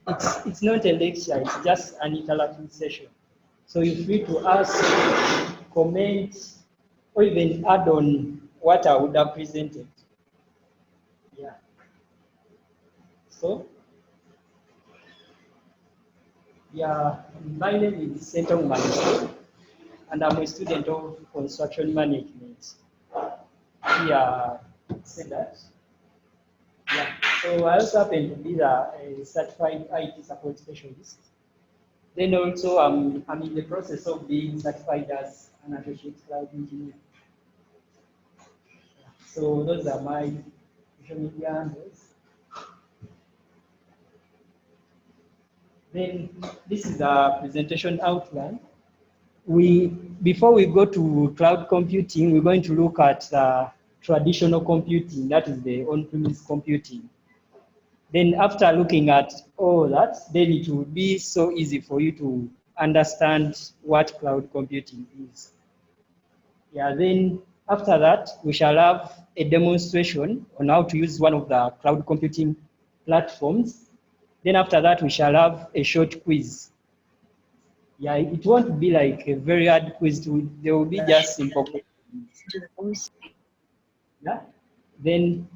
It's not a lecture, it's just an interactive session. So you're free to ask, comment, or even add on what I would have presented. Yeah. So, yeah, my name is Sentong Maniso, and I'm a student of construction management. Yeah, said that. Yeah. So I also happen to be a certified IT support specialist. Then also I'm in the process of being certified as an associate cloud engineer. So those are my social media handles. Then this is the presentation outline. Before we go to cloud computing, we're going to look at traditional computing, that is the on-premise computing. Then after looking at all that, then it will be so easy for you to understand what cloud computing is. Yeah, then after that, we shall have a demonstration on how to use one of the cloud computing platforms. Then after that, we shall have a short quiz. Yeah, it won't be like a very hard quiz. There will be just simple questions. Yeah. Then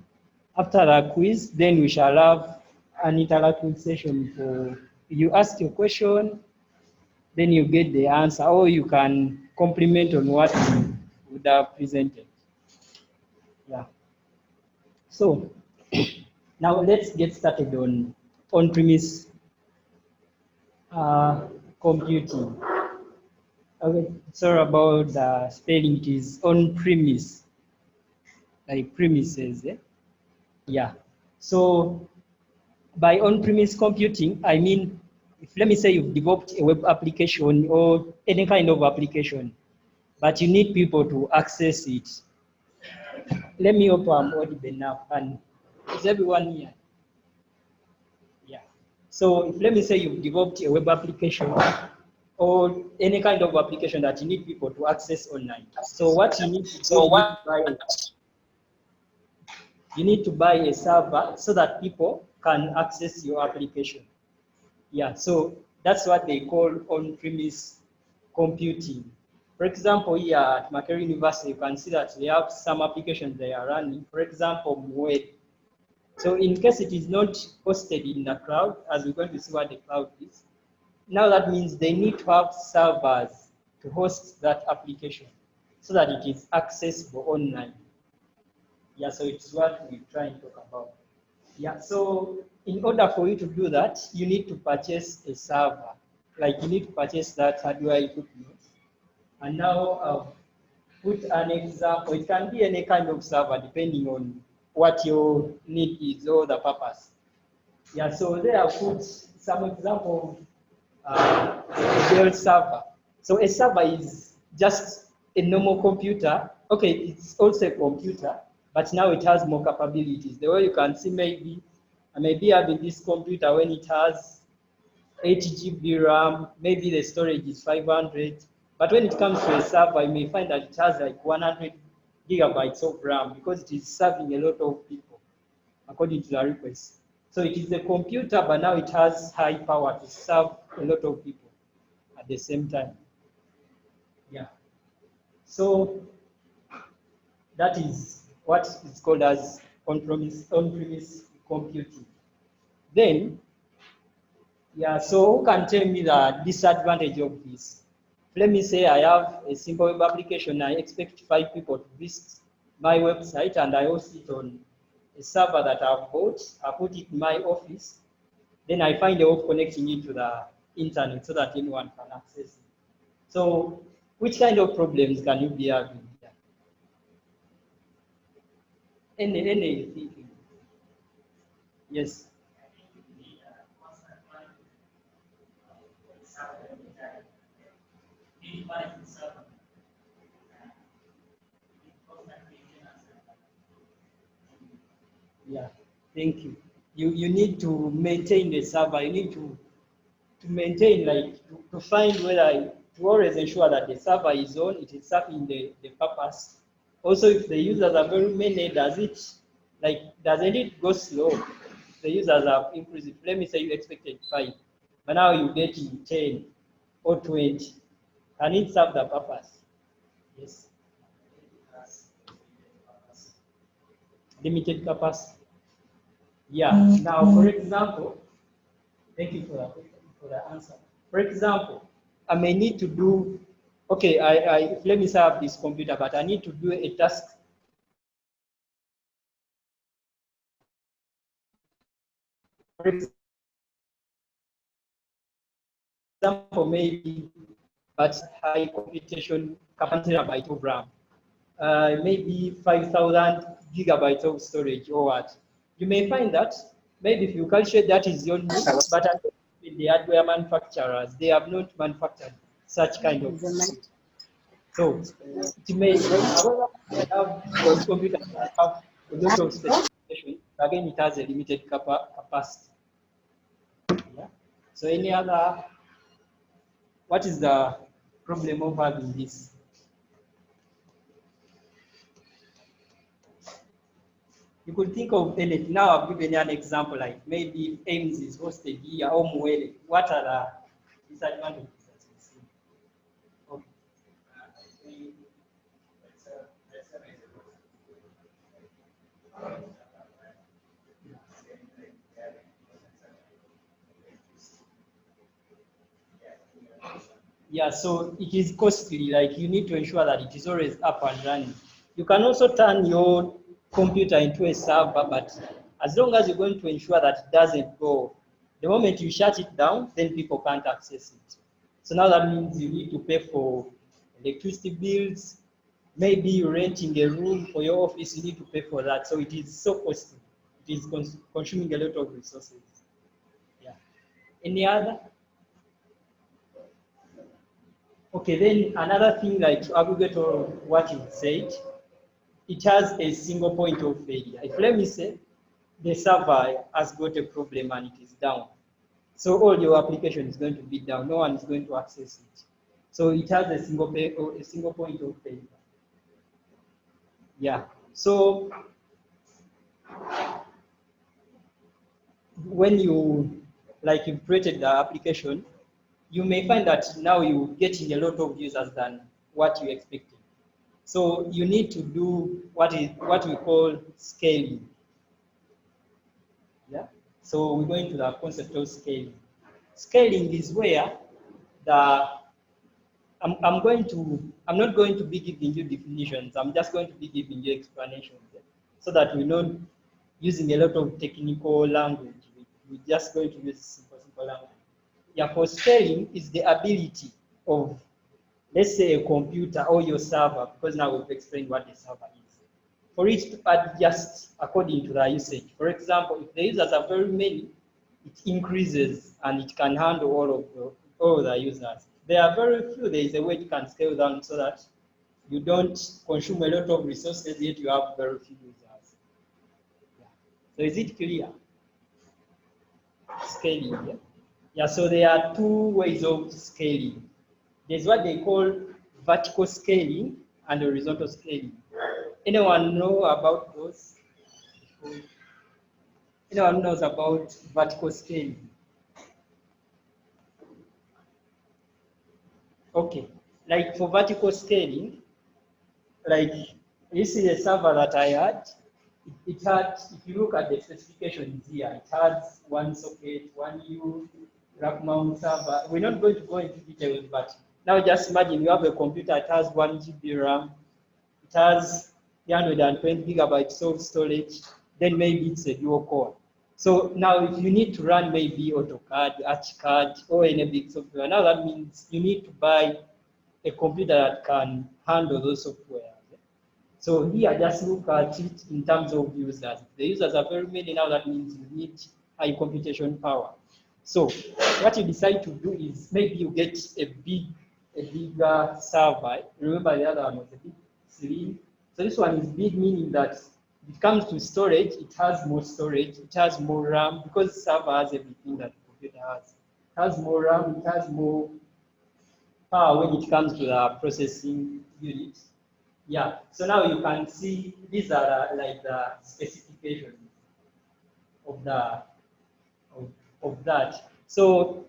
after the quiz, then we shall have an interactive session for you ask your question, then you get the answer, or you can compliment on what you would have presented. Yeah. So now let's get started on on-premise computing. Okay, sorry about the spelling. It is on-premise, like premises. Yeah. So by on-premise computing, I mean, let me say you've developed a web application or any kind of application, but you need people to access it. Let me hope I'm audible now. And is everyone here? Yeah. So let me say you've developed a web application or any kind of application that you need people to access online. So what you need to do, you need to buy a server so that people can access your application. Yeah, so that's what they call on-premise computing. For example, here at Makerere University, you can see that they have some applications they are running. For example, Mwed. So in case it is not hosted in the cloud, as we're going to see what the cloud is, now that means they need to have servers to host that application so that it is accessible online. Yeah, so it's what we try and talk about. Yeah, so in order for you to do that, you need to purchase a server. Like you need to purchase that hardware equipment. And now I've put an example. It can be any kind of server depending on what your need is or the purpose. Yeah, so there I put some example of a Dell server. So a server is just a normal computer. Okay, it's also a computer, but now it has more capabilities. The way you can see, maybe I may be having this computer when it has 8 GB RAM, maybe the storage is 500. But when it comes to a server, you may find that it has like 100 gigabytes of RAM because it is serving a lot of people according to the request. So it is a computer, but now it has high power to serve a lot of people at the same time. Yeah. So that is what is called as on-premise computing. Then, yeah, so who can tell me the disadvantage of this? Let me say I have a simple web application. I expect 5 people to visit my website, and I host it on a server that I've bought. I put it in my office. Then I find a way of connecting it to the internet so that anyone can access it. So, which kind of problems can you be having here? Anything? Yes. Yeah, thank you. You need to maintain the server. You need to maintain, like, to find whether, to always ensure that the server is on, it is serving the purpose. Also, if the users are very many, doesn't it go slow? the users have increased. Let me say you expected 5, but now you get 10 or 20. Can it serve the purpose? Yes. Limited capacity. Yeah. Now, for example, thank you for the answer. For example, I may need to do, okay, let me serve this computer, but I need to do a task. For example, maybe but high computation capacity byte of RAM, maybe 5,000 gigabytes of storage or what. You may find that maybe if you calculate that is your need, but the hardware manufacturers, they have not manufactured such kind of system. So it may, however, this computer have a lot of specifications. Again, it has a limited capacity. Yeah. So any other, what is the problem of having this? You could think of anything. Now I've given you an example, like maybe Ames is hosted here or Mwele. What are the disadvantages that you see? Okay. Yeah, so it is costly, like you need to ensure that it is always up and running. You can also turn your computer into a server, but as long as you're going to ensure that it doesn't go, the moment you shut it down, then people can't access it. So now that means you need to pay for electricity bills, maybe you're renting a room for your office, you need to pay for that. So it is so costly. It is consuming a lot of resources. Yeah. Any other? Okay, then another thing, like to aggregate all of what you said, it has a single point of failure. If let me say the server has got a problem and it is down, so all your application is going to be down. No one is going to access it. So it has a single point of failure. Yeah. So when you you've created the application, you may find that now you're getting a lot of users than what you expected. So you need to do what we call scaling. Yeah. So we're going to the concept of scaling. Scaling is where I'm not going to be giving you definitions. I'm just going to be giving you explanations, so that we're not using a lot of technical language. We're just going to use simple language. Yeah, for scaling is the ability of, let's say, a computer or your server, because now we've explained what the server is, for it to adjust according to the usage. For example, if the users are very many, it increases and it can handle all the users. There are very few, there is a way you can scale down so that you don't consume a lot of resources, yet you have very few users. Yeah. So is it clear? Scaling, yeah? Yeah, so there are two ways of scaling. There's what they call vertical scaling and horizontal scaling. Anyone know about those? Anyone knows about vertical scaling? Okay, like for vertical scaling, like this is a server that I had. It had, if you look at the specifications here, it has one socket, one U, rack mount server. We're not going to go into details, but now just imagine you have a computer, it has 1 GB RAM, it has 320 gigabytes of storage, then maybe it's a dual core. So now if you need to run maybe AutoCAD, ArchiCAD, or any big software, now that means you need to buy a computer that can handle those software. So here, just look at it in terms of users. The users are very many now, that means you need high computation power. So what you decide to do is maybe you get a bigger server. Remember the other one was a big slim. So this one is big, meaning that it comes to storage, it has more storage, it has more RAM, because server has everything that the computer has. It has more RAM, it has more power when it comes to the processing unit. Yeah, so now you can see these are like the specifications of the of that. So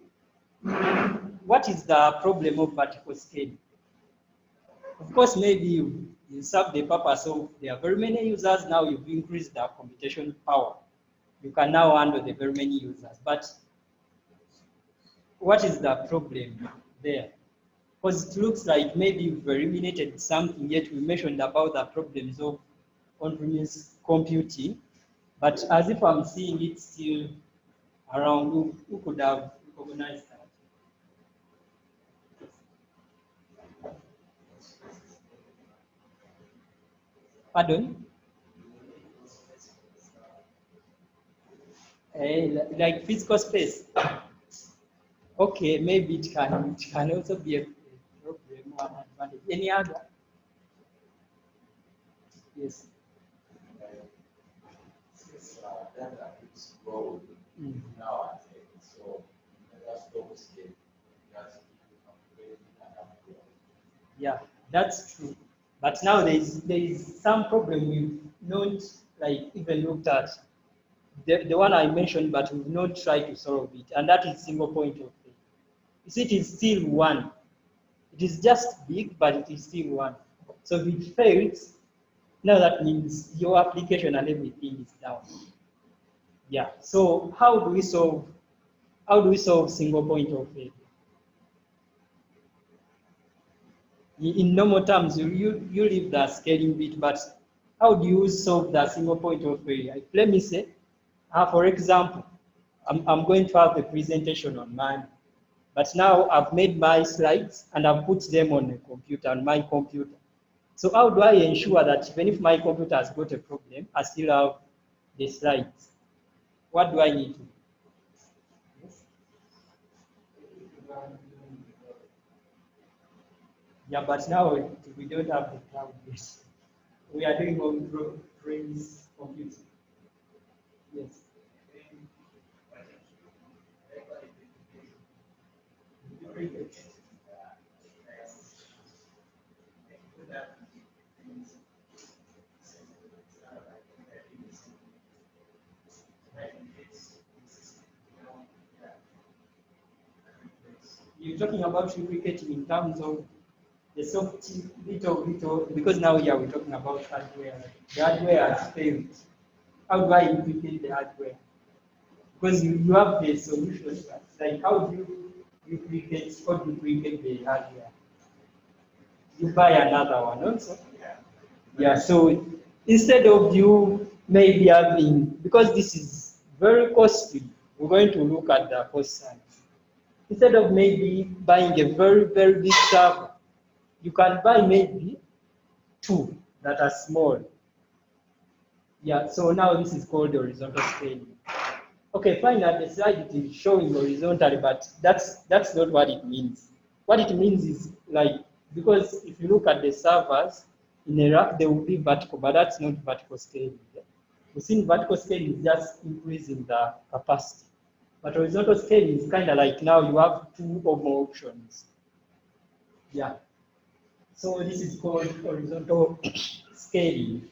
what is the problem of vertical scaling? Of course, maybe you serve the purpose of there are very many users, now you've increased the computation power. You can now handle the very many users. But what is the problem there? Because it looks like maybe you've eliminated something, yet we mentioned about the problems of on-premise computing. But as if I'm seeing it still around, who could have recognized that? Pardon? Like physical space. Okay, maybe it can also be a problem or an advantage. Any other? Yes. Data is growing now, so that's double scale. That's Yeah, that's true. But now there is some problem we've not like even looked at. The one I mentioned, but we've not tried to solve it, and that is single point of failure. You see, it is still one. It is just big, but it is still one. So if it fails, now that means your application and everything is down. Yeah. So how do we solve single point of failure? In normal terms, you leave the scaling bit, but how do you solve the single point of failure? Let me say, for example, I'm going to have a presentation on Monday, but now I've made my slides and I've put them on a computer, on my computer. So how do I ensure that even if my computer has got a problem, I still have the slides? What do I need to do? Yeah, but now we don't have the cloud yet. We are doing on-premise computing. Yes. You're talking about replicating in terms of the soft little, because now yeah, we're talking about hardware. The hardware has failed. How do I replicate the hardware? Because you have the solution, like how do you replicate or duplicate the hardware? You buy another one also. Yeah, so instead of you maybe having, because this is very costly, we're going to look at the cost side. Instead of maybe buying a very, very big server, you can buy maybe two that are small. Yeah, so now this is called horizontal scaling. Okay, fine, at the slide it is showing horizontally, but that's not what it means. What it means is like, because if you look at the servers, in a rack they will be vertical, but that's not vertical scaling. We see vertical scaling is just increasing the capacity. But horizontal scaling is kind of like now you have two or more options. Yeah. So this is called horizontal scaling.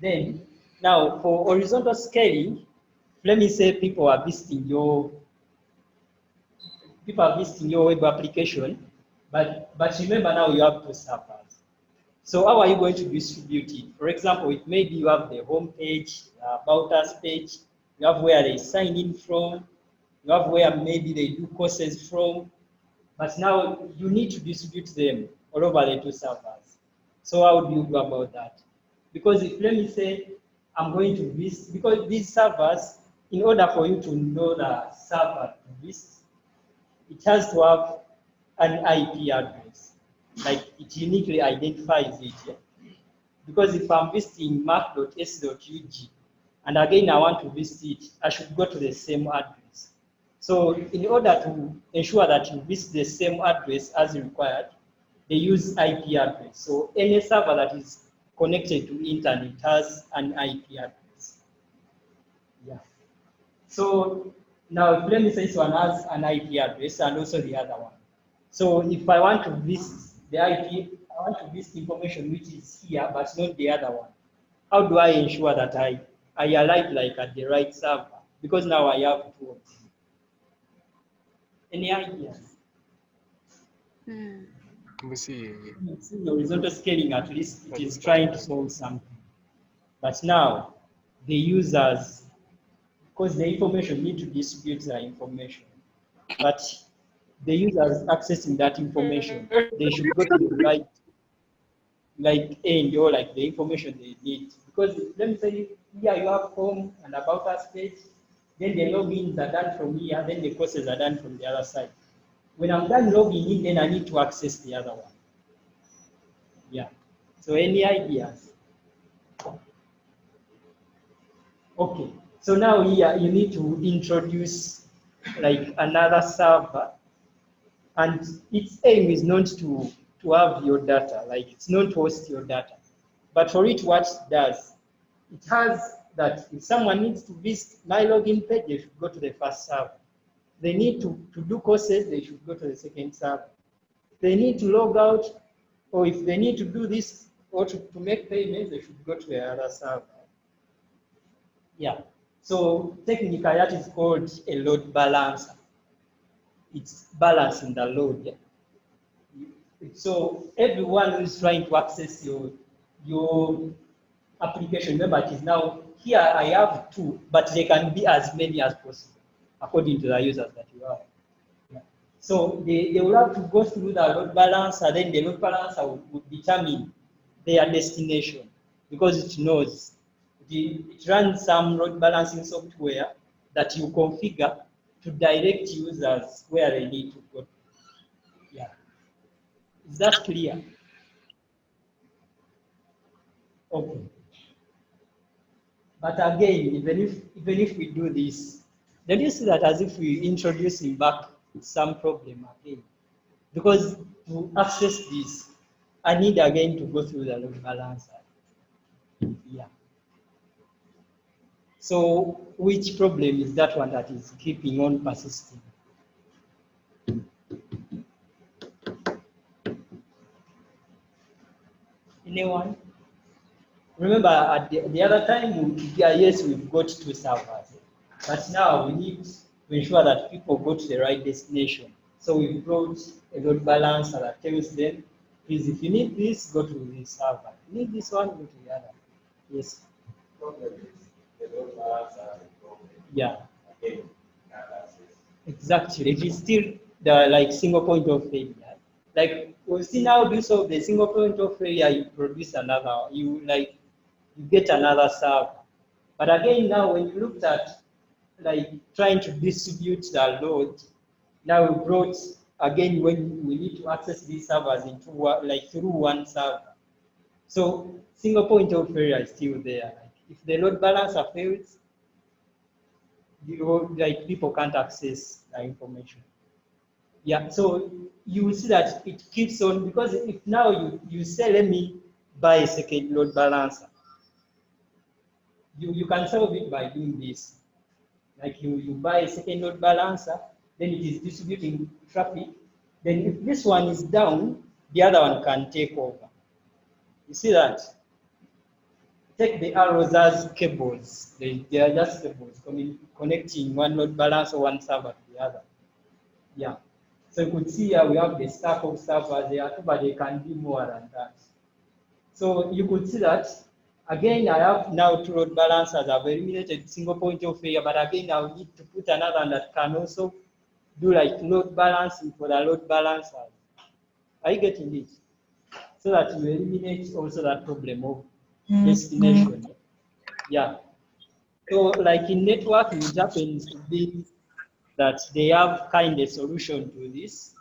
Then, now for horizontal scaling, let me say people are visiting your web application, but remember now you have two servers. So how are you going to distribute it? For example, it maybe you have the home page, about us page, you have where they sign in from, you have where maybe they do courses from, but now you need to distribute them all over the two servers. So how do you go about that? Because if let me say I'm going to visit, because these servers, in order for you to know the server to visit, it has to have an IP address. Like it uniquely identifies it. Yeah? Because if I'm visiting mark.s.ug and again I want to visit it, I should go to the same address. So in order to ensure that you visit the same address as required, they use IP address. So any server that is connected to internet has an IP address. Yeah. So now let me say this one has an IP address and also the other one. So if I want to visit the IP, I want to visit information which is here but not the other one. How do I ensure that I arrive like at the right server? Because now I have two of them. Any ideas? We see. See, the horizontal scaling, at least it is trying to solve something. But now, the users, because the information need to distribute the information, but the users accessing that information, they should go to the right like end or like the information they need. Because let me say here you have home and about us page, then the logins are done from here, then the courses are done from the other side. When I'm done logging in, then I need to access the other one. Yeah. So any ideas? Okay. So now here you need to introduce like another server, and its aim is not to have your data, like it's not to host your data. But for it, what it does, it has that if someone needs to visit my login page, they should go to the first server. They need to do courses, they should go to the second server. They need to log out, or if they need to do this or to make payments, they should go to the other server. Yeah. So technically, that is called a load balancer. It's balancing the load. Yeah? So everyone who is trying to access your application, remember it is now here I have 2, but they can be as many as possible according to the users that you have. Yeah. So they will have to go through the load balancer, then the load balancer will determine their destination because it knows it runs some load balancing software that you configure to direct users where they need to go. Yeah. Is that clear? Okay. But again, even if we do this, then you see that as if we introducing back some problem again. Because to access this, I need again to go through the load balancer. Yeah. So which problem is that one that is keeping on persisting? Anyone? Remember, at the other time, yes, we've got 2 servers. But now we need to ensure that people go to the right destination. So we've brought a load balancer that tells them, please, if you need this, go to this server. If you need this one, go to the other. Yes. Problem is the load balancer has a problem. Yeah. Again, can't access. Exactly. It is still the like single point of failure. Like we see now, do solve the single point of failure, you produce another. You get another server. But again, now when you looked at like trying to distribute the load, now we brought again when we need to access these servers into through one server. So single point of failure is still there. Like if the load balancer fails, like people can't access the information. Yeah, so you will see that it keeps on, because if now you say, let me buy a second load balancer, you can solve it by doing this. Like you buy a second load balancer, then it is distributing traffic. Then if this one is down, the other one can take over. You see that? Take the arrows as cables. They are just cables connecting one load balancer, one server to the other. Yeah. So you could see here we have the stack of servers there, but they can be more than that. So you could see that, again, I have now 2 load balancers. I've eliminated single point of failure, but again, I'll need to put another one that can also do like load balancing for the load balancers. Are you getting it? So that you eliminate also that problem of destination. Yeah. So like in networking, it happens to be that they have kind of solution to this.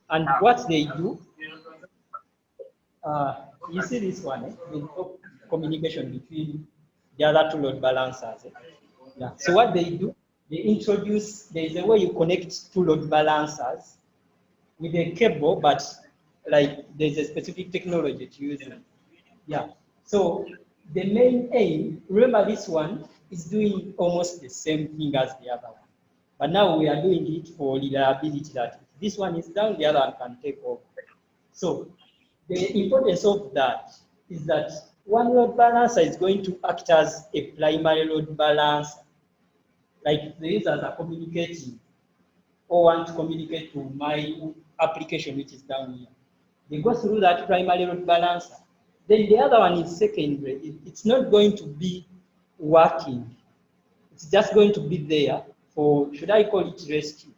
And what they do, you see this one, with communication between the other 2 load balancers. Yeah. So what they do, they introduce, there is a way you connect 2 load balancers with a cable, but like there's a specific technology to use it. Yeah. So the main aim, remember this one is doing almost the same thing as the other one. But now we are doing it for reliability, that if this one is down, the other one can take over. So the importance of that is that one load balancer is going to act as a primary load balancer. Like the users are communicating, or want to communicate to my application, which is down here. They go through that primary load balancer. Then the other one is secondary. It's not going to be working. It's just going to be there for, should I call it rescue?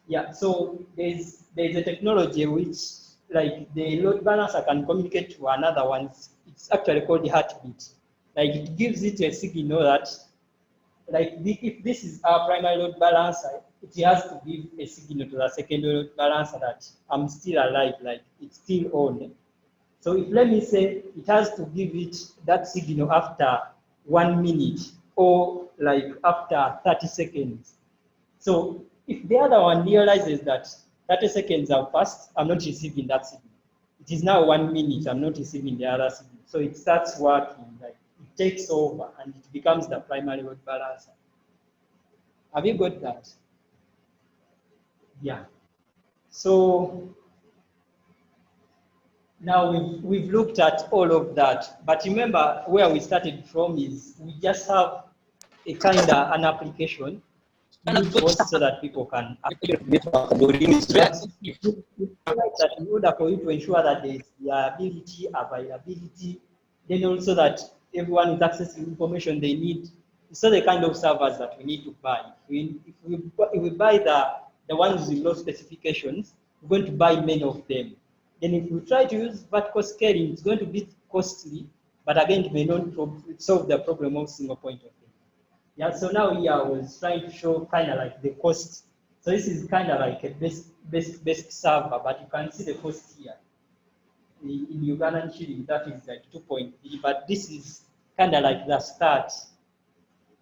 Yeah, so there's a technology which, like, the load balancer can communicate to another one. It's actually called the heartbeat. Like, it gives it a signal that, like, if this is our primary load balancer, it has to give a signal to the secondary load balancer that I'm still alive, like it's still on. So if, let me say, it has to give it that signal after 1 minute or like after 30 seconds. So if the other one realizes that 30 seconds have passed, I'm not receiving that signal. It is now 1 minute, I'm not receiving the other signal. So it starts working, like it takes over and it becomes the primary load balancer. Have you got that? Yeah. So now we've looked at all of that, but remember where we started from is we just have a kind of an application post so that people can that in order for you to ensure that there is reliability, availability, then also that everyone is accessing information they need. So the kind of servers that we need to buy. If we buy the ones with low specifications, we're going to buy many of them. Then if we try to use vertical scaling, it's going to be costly, but again, it may not solve the problem of single point of view. Yeah, so now here I was trying to show kind of like the cost. So this is kind of like a basic server, but you can see the cost here. In Ugandan shilling, that is like 2.3, but this is kind of like the start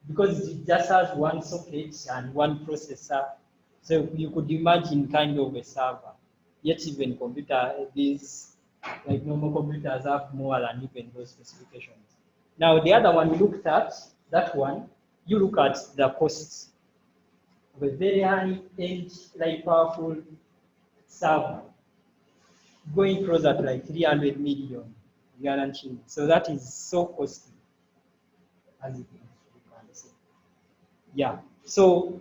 because it just has one socket and one processor. So you could imagine kind of a server. Yet even these like normal computers have more than even those specifications. Now the other one we looked at, that one, you look at the costs of a very high-end, like powerful server going closer to like 300 million guarantee. So that is so costly, as you can see. Yeah. So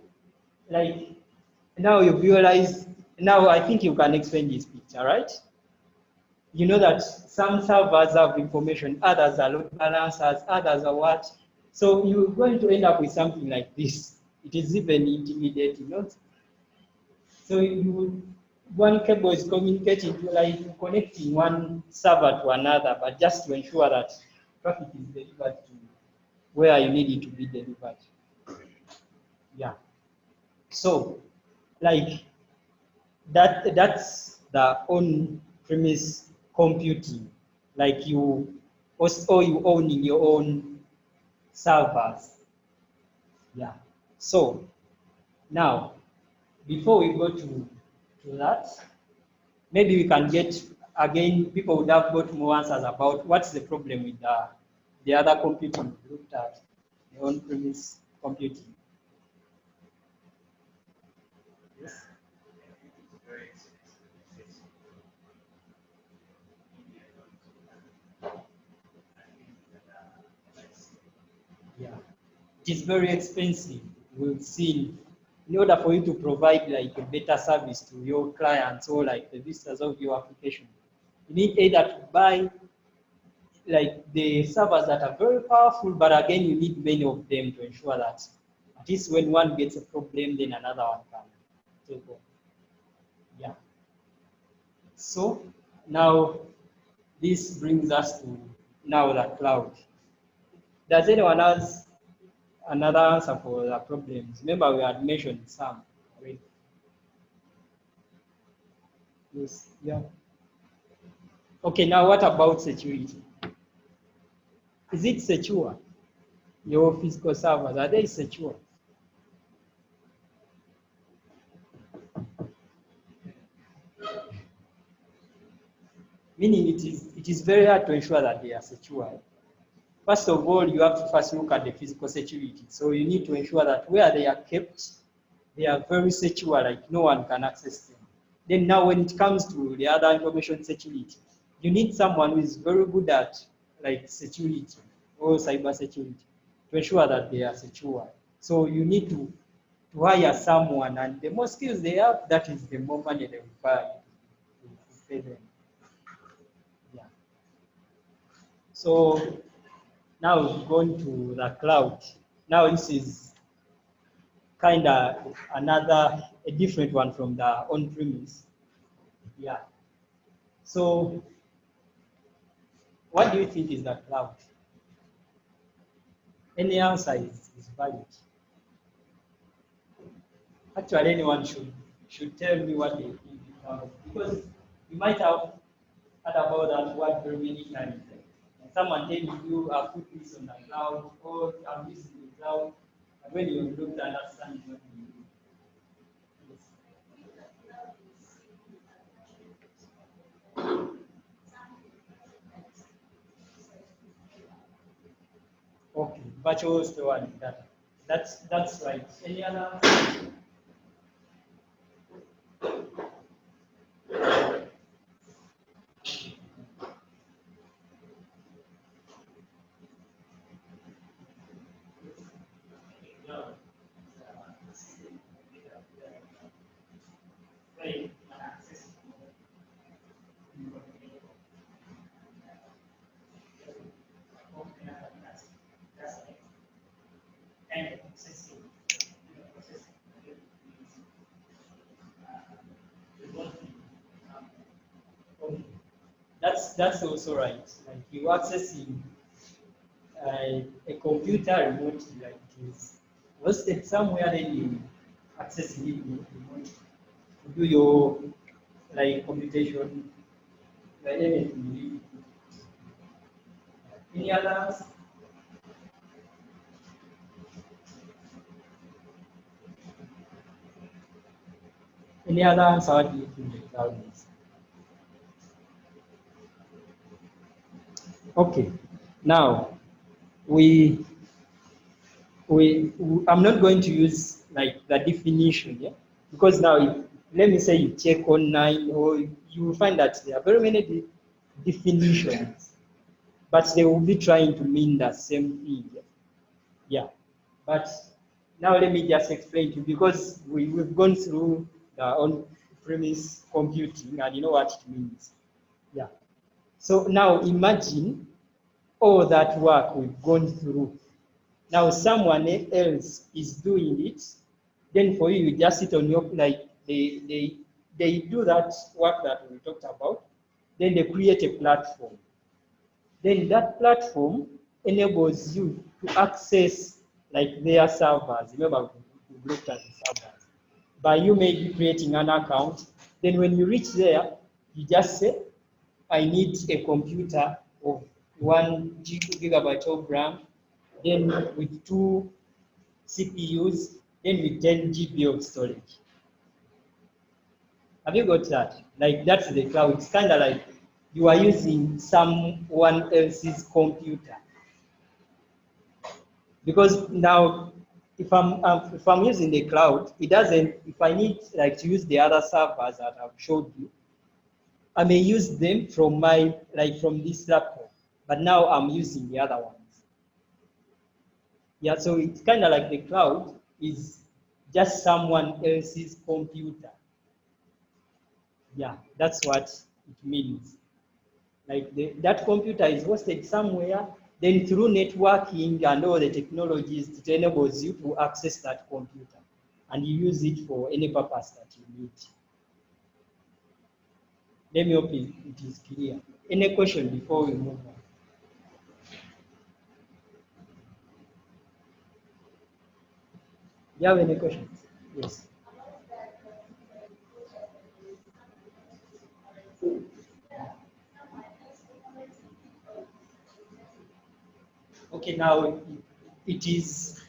like now you've realized, now I think you can explain this picture, right? You know that some servers have information, others are load balancers, others are what? So you're going to end up with something like this. It is even intimidating, not? So one cable is communicating to, like, connecting one server to another, but just to ensure that traffic is delivered to where you need it to be delivered. Yeah. So, like, that's the on-premise computing. Like you owning your own servers. Yeah. So now, before we go to that, maybe we can get, again, people would have got more answers about what's the problem with the other computing we looked at, the on-premise computing. Yes. Yeah. It is very expensive. We've seen, in order for you to provide like a better service to your clients or like the visitors of your application, you need either to buy like the servers that are very powerful, but again, you need many of them to ensure that at least when one gets a problem, then another one can take over. Yeah. So now this brings us to now the cloud. Does anyone has another answer for the problems? Remember, we had mentioned some already. Yes. Yeah. Okay. Now, what about security? Is it secure? Your physical servers, are they secure? Meaning it is very hard to ensure that they are secure. First of all, you have to first look at the physical security. So you need to ensure that where they are kept, they are very secure, like no one can access them. Then now when it comes to the other information security, you need someone who is very good at like security or cyber security to ensure that they are secure. So you need to to hire someone, and the more skills they have, that is the more money they require to pay them. Yeah. So now we've gone to the cloud. Now this is kind of a different one from the on-premise. Yeah. So what do you think is the cloud? Any answer is valid. Actually, anyone should tell me what they think is cloud, because you might have heard about that word very many times. And someone tells you, "I put this on the cloud," or "I'm using the cloud," and when you look to understand what you mean. Yes. Okay, virtual storage data. That's right. Any other? Okay. That's also right. Like you accessing a computer remotely, like it is hosted somewhere, then you access it remotely to do your like computation, like anything you need. Any others? Any other answer? What do you think the cloud is? Okay. Now we I'm not going to use like the definition, yeah, because now let me say you check online, or you will find that there are very many definitions, but they will be trying to mean the same thing. Yeah. But now let me just explain to you, because we've gone through the on-premise computing and you know what it means. Yeah. So now imagine all that work we've gone through. Now someone else is doing it, then for you, you just sit on your, like they do that work that we talked about, then they create a platform. Then that platform enables you to access like their servers. Remember, we looked at the servers. By you maybe creating an account, then when you reach there, you just say, I need a computer of 1 gigabyte of RAM, then with 2 CPUs, then with 10 GB of storage. Have you got that? Like that's the cloud. It's kind of like you are using someone else's computer. Because now, if I'm using the cloud, it doesn't. If I need like to use the other servers that I've showed you, I may use them from from this laptop. But now I'm using the other ones. Yeah, so it's kind of like the cloud is just someone else's computer. Yeah, that's what it means. Like that computer is hosted somewhere, then through networking and all the technologies, it enables you to access that computer and you use it for any purpose that you need. Let me hope it is clear. Any question before we move on? Do you have any questions? Yes. Okay, now it is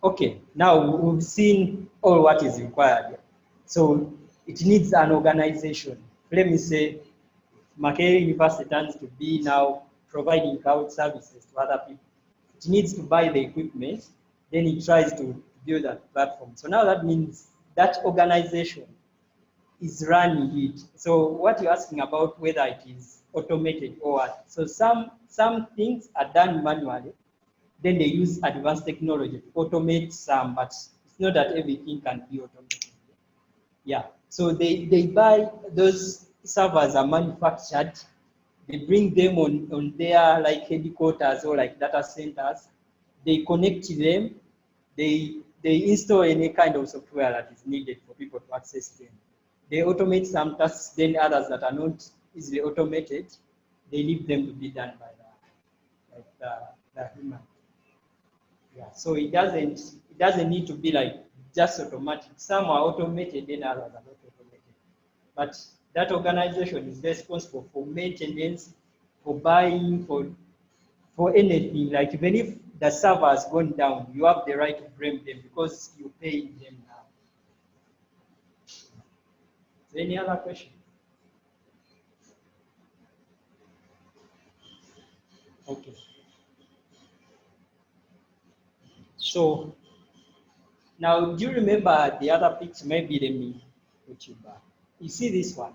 okay. Now we've seen all what is required. So it needs an organization. Let me say, Makerere University turns to be now providing cloud services to other people. It needs to buy the equipment, then it tries to build that platform. So now that means that organization is running it. So what you're asking about whether it is automated or what. So some things are done manually, then they use advanced technology to automate some, but it's not that everything can be automated. Yeah, so they buy those servers are manufactured, they bring them on their like headquarters or like data centers, they connect them, they install any kind of software that is needed for people to access them. They automate some tasks, then others that are not easily automated, they leave them to be done by the human. Yeah, so it doesn't need to be like just automatic. Some are automated, then others are not automated. But that organization is responsible for maintenance, for buying, for anything. Like even if the server has gone down, you have the right to blame them because you pay them now. So any other question? Okay. So now, do you remember the other picture? Maybe let me put you back. You see this one?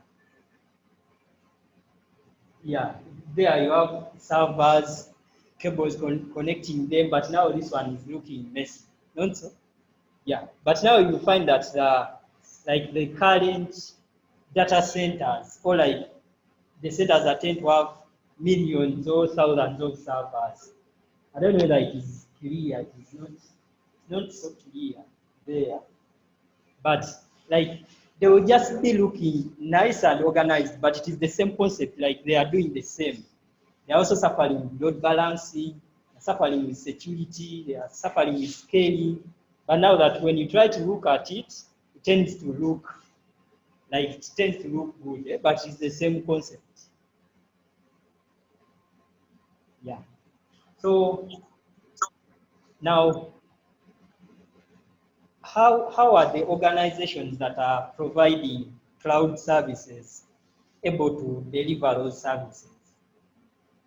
Yeah, there you have servers, cables connecting them, but now this one is looking messy, don't so? Yeah, but now you find that like the current data centers, or like the centers that tend to have millions or thousands of servers. I don't know whether it is clear, it is not so clear there. But like they will just be looking nice and organized, but it is the same concept, like they are doing the same. They are also suffering with load balancing, suffering with security, they are suffering with scaling. But now that when you try to look at it, it tends to look good, but it's the same concept. Yeah. So now, how are the organizations that are providing cloud services able to deliver those services?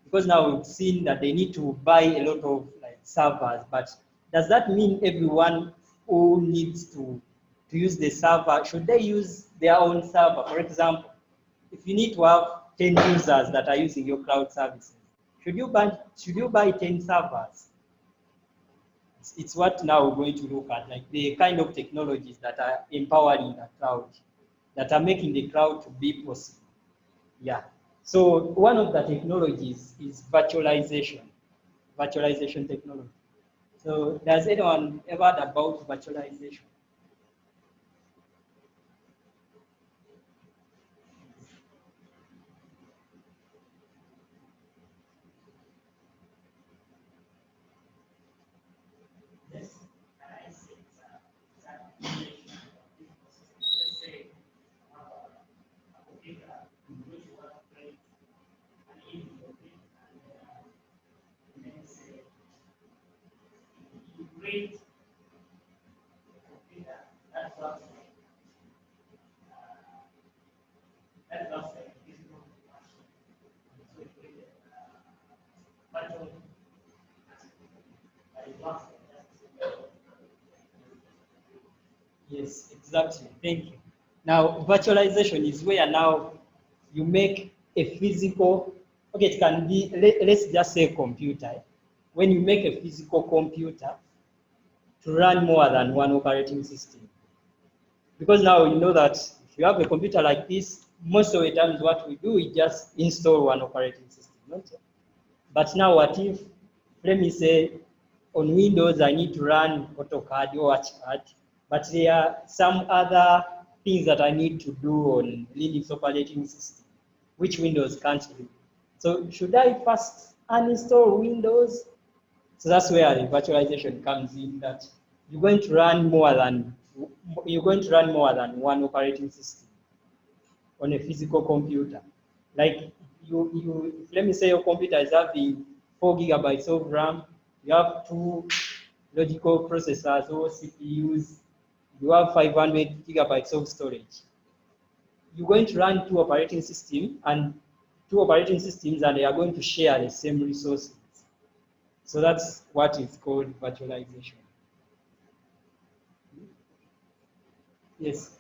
Because now we've seen that they need to buy a lot of like servers, but does that mean everyone who needs to use the server, should they use their own server? For example, if you need to have 10 users that are using your cloud services, should you buy 10 servers? It's what now we're going to look at, like the kind of technologies that are empowering the cloud, that are making the cloud to be possible. Yeah. So one of the technologies is virtualization technology. So does anyone ever heard about virtualization? Yes. Let's say a computer in which you want to create an image of it, and then say you create a computer that works like a physical machine. So you create a virtual that it works like that. Yes, exactly. Thank you. Now, virtualization is where now you make a physical, okay, it can be, let's just say computer. When you make a physical computer to run more than one operating system. Because now you know that if you have a computer like this, most of the times what we do is just install one operating system. Not so. But now what if, let me say, on Windows I need to run AutoCAD or ArchiCAD, but there are some other things that I need to do on Linux operating system, which Windows can't do. So should I first uninstall Windows? So that's where the virtualization comes in, that you're going to run more than one operating system on a physical computer. Like let me say your computer is having 4 gigabytes of RAM, you have two logical processors or CPUs, you have 500 gigabytes of storage. You're going to run two operating systems, and they are going to share the same resources. So that's what is called virtualization. Yes,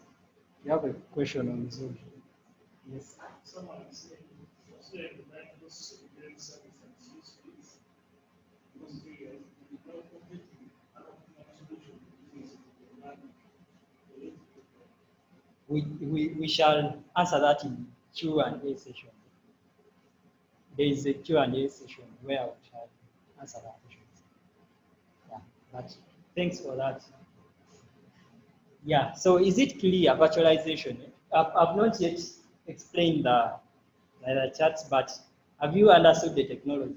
you have a question on Zoom. Yes. Someone said, like this very service and use case because they are not completely solution is we shall answer that in Q&A session. There is a Q&A session where we shall answer that question. Yeah, but thanks for that. Yeah, so is it clear, virtualization? I've not yet explained the charts, but have you understood the technology?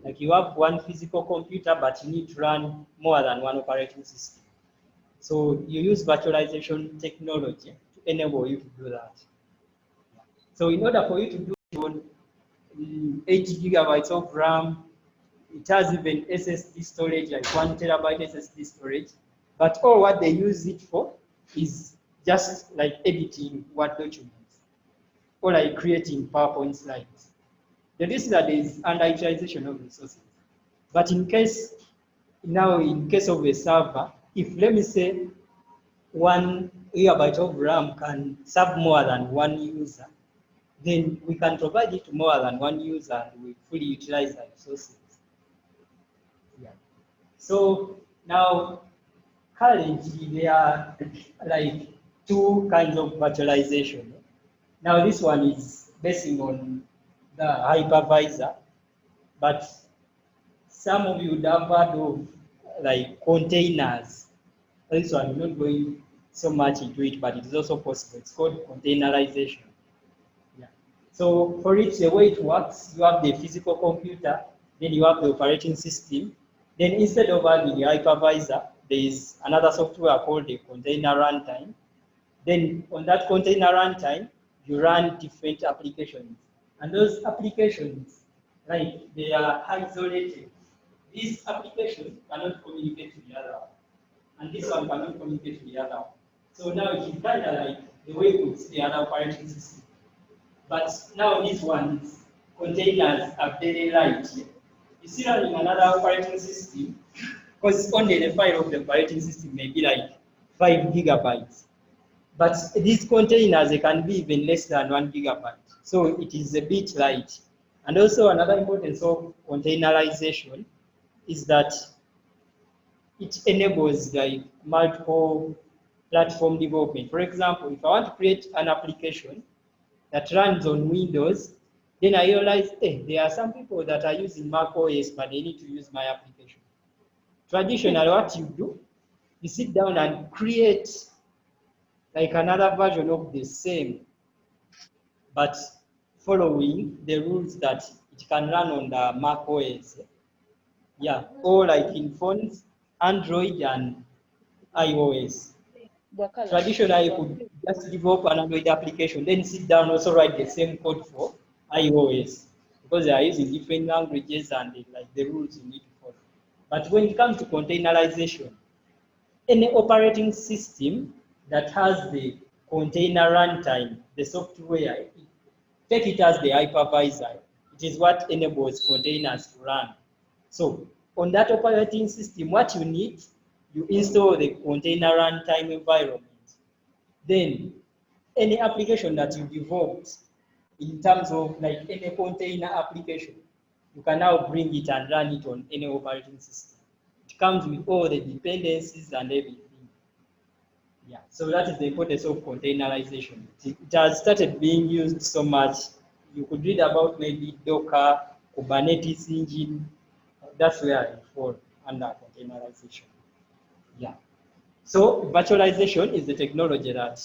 Like you have one physical computer, but you need to run more than one operating system. So you use virtualization technology to enable you to do that. So in order for you to do it on 80 gigabytes of RAM, it has even SSD storage, like 1 terabyte SSD storage. But all what they use it for is just like editing Word documents or like creating PowerPoint slides. The reason that there is underutilization of resources. But in case of a server, if let me say 1 gigabyte of RAM can serve more than one user, then we can provide it to more than one user and we fully utilize the resources. Yeah. So now currently there are like two kinds of virtualization. Now this one is basing on the hypervisor, but some of you would have heard of like containers. This one, I'm not going so much into it, but it is also possible. It's called containerization. Yeah. So for it, the way it works, you have the physical computer, then you have the operating system. Then instead of having the hypervisor, there is another software called the container runtime. Then on that container runtime, you run different applications. And those applications, like they are isolated. This application cannot communicate to the other one. And this one cannot communicate to the other one. So now it is kind of like the way it puts the other operating system. But now these ones, containers are very light. You see that in another operating system, because only the file of the operating system may be like 5 gigabytes. But these containers, they can be even less than 1 gigabyte. So it is a bit light. And also another importance of containerization is that it enables like multiple platform development. For example, if I want to create an application that runs on Windows, then I realize, hey, there are some people that are using Mac OS, but they need to use my application. Traditionally, what you do, you sit down and create like another version of the same, but following the rules that it can run on the Mac OS. Yeah, or like in phones, Android and iOS. Traditionally, you could just develop an Android application, then sit down also write the same code for iOS because they are using different languages and like the rules you need to follow. But when it comes to containerization, any operating system that has the container runtime, the software, take it as the hypervisor. It is what enables containers to run. So on that operating system, what you need, you install the container runtime environment. Then any application that you developed in terms of like any container application, you can now bring it and run it on any operating system. It comes with all the dependencies and everything. Yeah, so that is the importance of containerization. It has started being used so much. You could read about maybe Docker, Kubernetes engine. That's where it falls under containerization. Yeah. So virtualization is the technology that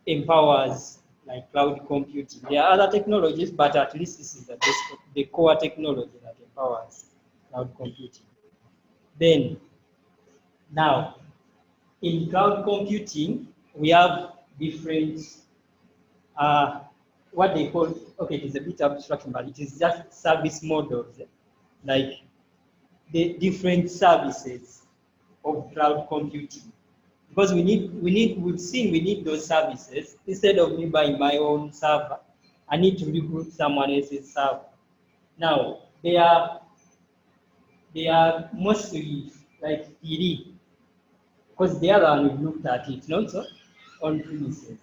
empowers like cloud computing. There are other technologies, but at least this is the core technology that empowers cloud computing. Then, now, in cloud computing, we have different, what they call, okay, it is a bit abstract, but it is just service models, like the different services of cloud computing. Because we need those services. Instead of me buying my own server, I need to recruit someone else's server. Now, they are mostly like PD, because the other one we looked at it, not so on premises.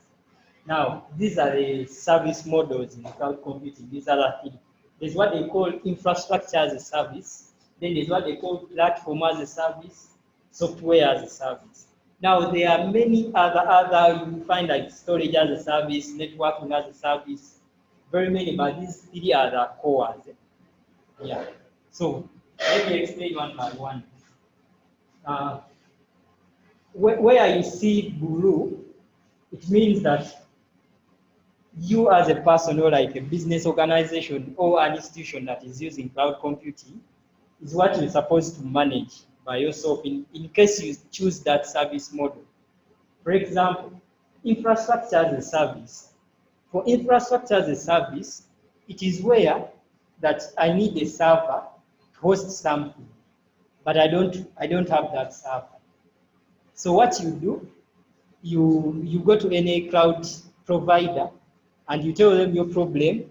Now, these are the service models in cloud computing. These are the three. There's what they call infrastructure as a service. Then there's what they call platform as a service, software as a service. Now there are many other you find like storage as a service, networking as a service, very many, but these three are the cores. Yeah. So let me explain one by one. Where you see blue, it means that you as a person or like a business organization or an institution that is using cloud computing is what you're supposed to manage by yourself in case you choose that service model. For example, infrastructure as a service. For infrastructure as a service, it is where that I need a server to host something, but I don't have that server. So what you do, you go to any cloud provider and you tell them your problem,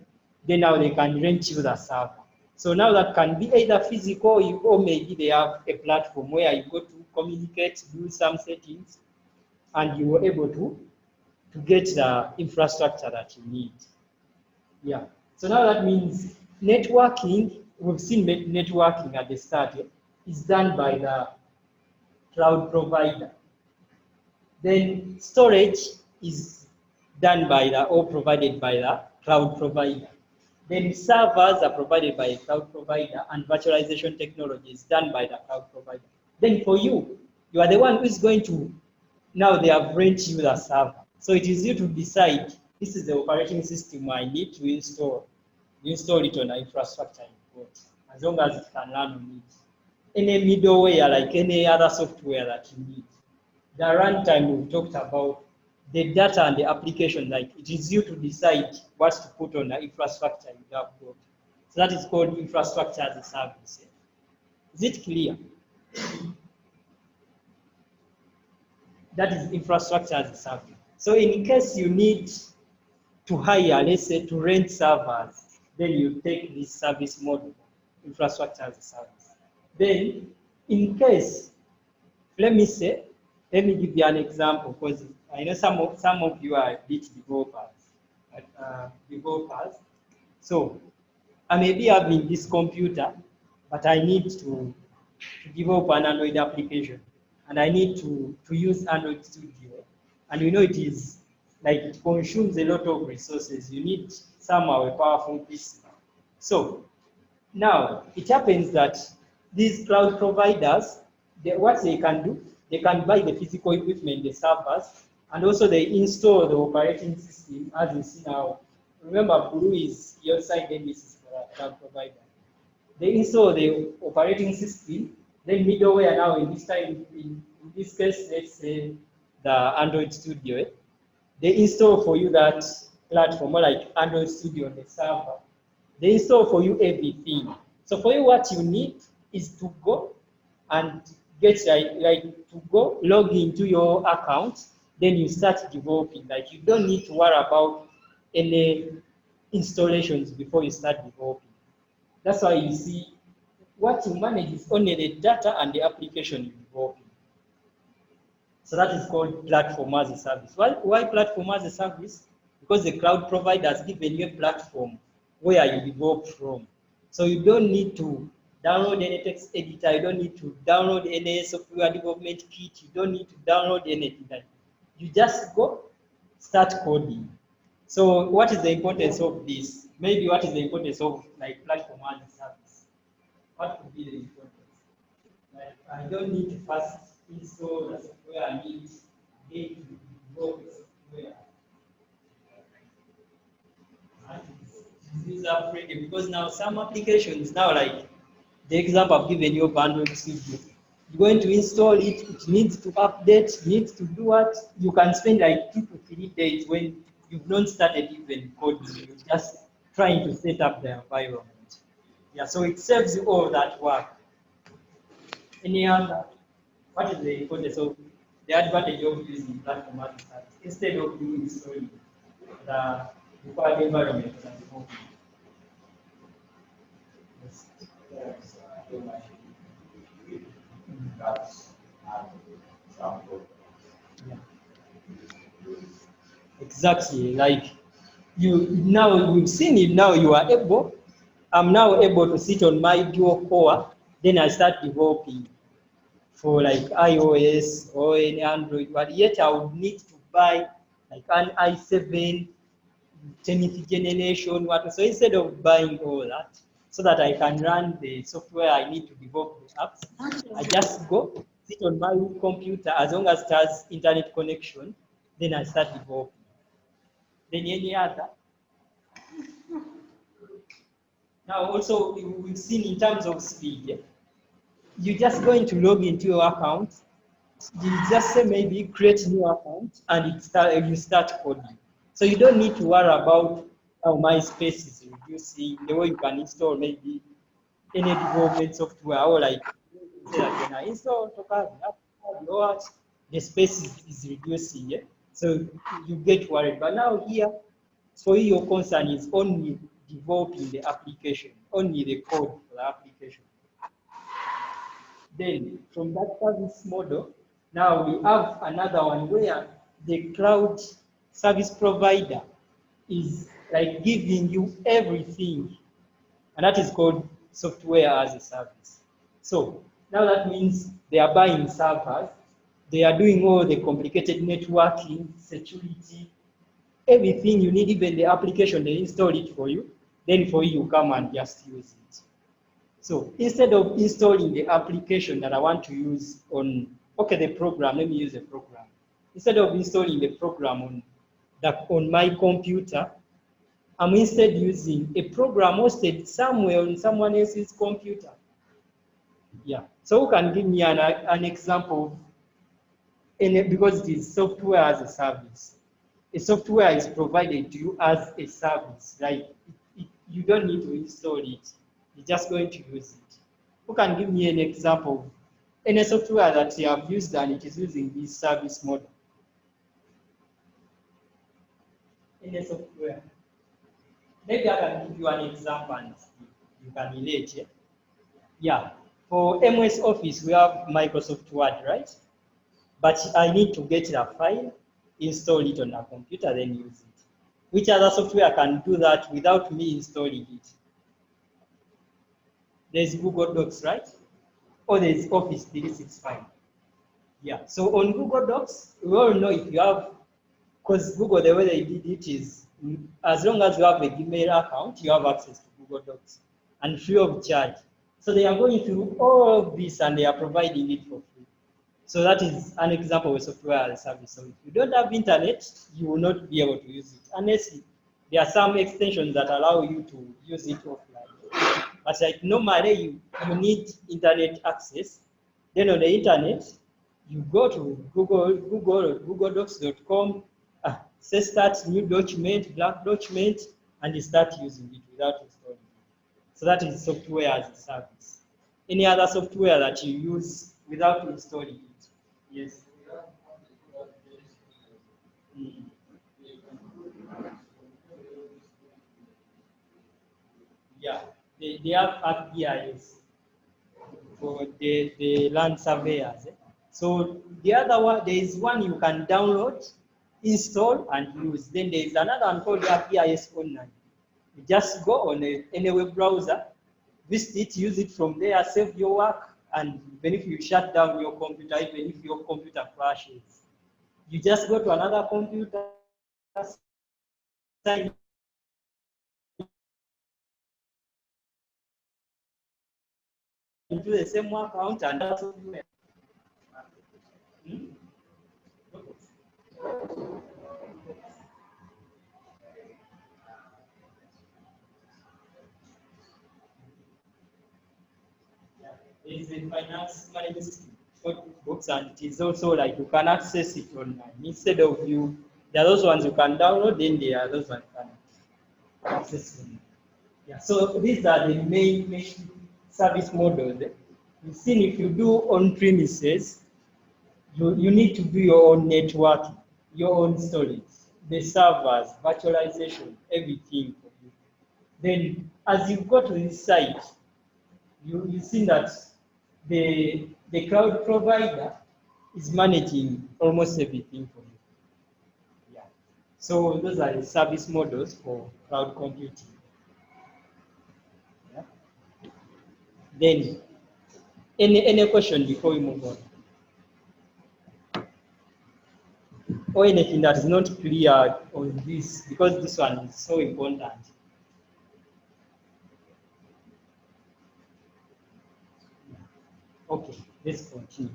then now they can rent you the server. So now that can be either physical or maybe they have a platform where you go to communicate, do some settings, and you were able to get the infrastructure that you need. Yeah. So now that means networking, we've seen networking at the start, is done by the cloud provider. Then storage is done by the or provided by the cloud provider. Then servers are provided by a cloud provider, and virtualization technology is done by the cloud provider. Then for you, you are the one who is going to, now they have rented you the server. So it is you to decide, this is the operating system I need to install. You install it on the infrastructure you got, as long as it can run on it. Any middleware, like any other software that you need. The runtime we've talked about, the data and the application, like it is you to decide what to put on the infrastructure you have got. So that is called infrastructure as a service. Is it clear? That is infrastructure as a service. So in case you need to hire, let's say to rent servers, then you take this service model, infrastructure as a service. Then in case, let me give you an example, because I know some of you are bit developers. So I may be having this computer, but I need to develop an Android application, and I need to use Android Studio. And you know it is like it consumes a lot of resources. You need somehow a powerful PC. So now it happens that these cloud providers, what they can do, they can buy the physical equipment, the servers, and also they install the operating system as you see now. Remember, blue is your side, then this is for a cloud provider. They install the operating system, then middleware now in this case, let's say the Android Studio. They install for you that platform, like Android Studio on the server. They install for you everything. So for you, what you need is to go and get to go log into your account, then you start developing. Like you don't need to worry about any installations before you start developing. That's why you see what you manage is only the data and the application you're developing. So that is called platform as a service. Why platform as a service? Because the cloud provider has given you a platform where you develop from. So you don't need to download any text editor, you don't need to download any software development kit, you don't need to download anything. You just go start coding. So what is the importance of this? Maybe what is the importance of like platform as a service? What would be the importance? Like I don't need to first install the software, I need to develop the software. User friendly, because now some applications now, like the example I've given you of Android Studio, you're going to install it, it needs to update, needs to do what? You can spend like 2 to 3 days when you've not started even coding, you're just trying to set up the environment. Yeah, so it saves you all that work. Any other? What is the importance of the advantage of using platform as a service instead of you installing the required environment for the home? Exactly, like you now we've seen it now you are able, I'm now able to sit on my dual core, then I start developing for like iOS or any Android, but yet I would need to buy like an i7 10th generation what. So instead of buying all that, so that I can run the software I need to develop the apps, I just go sit on my computer as long as it has internet connection, then I start developing. Then any other. Now also we've seen in terms of speed, you're just going to log into your account. You just say maybe create new account and you start coding. So you don't need to worry about how my space is reducing, the way you can install maybe any development software or like say like when I install Tokazi, what the space is reducing. Yeah? So you get worried. But now here, for you, your concern is only developing the application, only the code for the application. Then from that service model, now we have another one where the cloud service provider is like giving you everything, and that is called software as a service. So now that means they are buying servers, they are doing all the complicated networking, security, everything you need, even the application, they install it for you, then for you come and just use it. So instead of installing the application that I want to use on, okay, the program, let me use the program. Instead of installing the program on my computer, I'm instead using a program hosted somewhere on someone else's computer. Yeah. So who can give me an example of, because it is software as a service. A software is provided to you as a service. Like you don't need to install it. You're just going to use it. Who can give me an example of any software that you have used and it is using this service model? Any software. Maybe I can give you an example and you can relate. Yeah? Yeah. For MS Office, we have Microsoft Word, right? But I need to get a file, install it on a computer, then use it. Which other software can do that without me installing it? There's Google Docs, right? Or there's Office 365. Yeah. So on Google Docs, we all know if you have, because Google, the way they did it is, as long as you have a Gmail account, you have access to Google Docs and free of charge. So they are going through all of this and they are providing it for free. So that is an example of software as a service. So if you don't have internet, you will not be able to use it. Unless there are some extensions that allow you to use it offline. But like normally you need internet access. Then on the internet, you go to googledocs.com, say start new document, blank document, and you start using it without installing it. So that is software as a service. Any other software that you use without installing it? Yes. Mm. Yeah, they have ArcGIS for the land surveyors. So the other one, there is one you can download, install, and use. Then there is another one called ArcGIS Online. You just go on any web browser, visit it, use it from there, save your work, and even if you shut down your computer, even if your computer crashes, you just go to another computer, sign into the same account, and that's software. Hmm? Is a finance management system called books, and it is also like you can access it online. Instead of you, there are those ones you can download, then there are those ones you can access online. Yeah, so these are the main service models. You've seen if you do on premises, you need to do your own networking, your own storage, the servers, virtualization, everything for you. Then as you go to this site, you see that the cloud provider is managing almost everything for you. Yeah. So those are the service models for cloud computing. Yeah. Then any question before we move on? or anything that is not clear on this, because this one is so important. Okay, let's continue.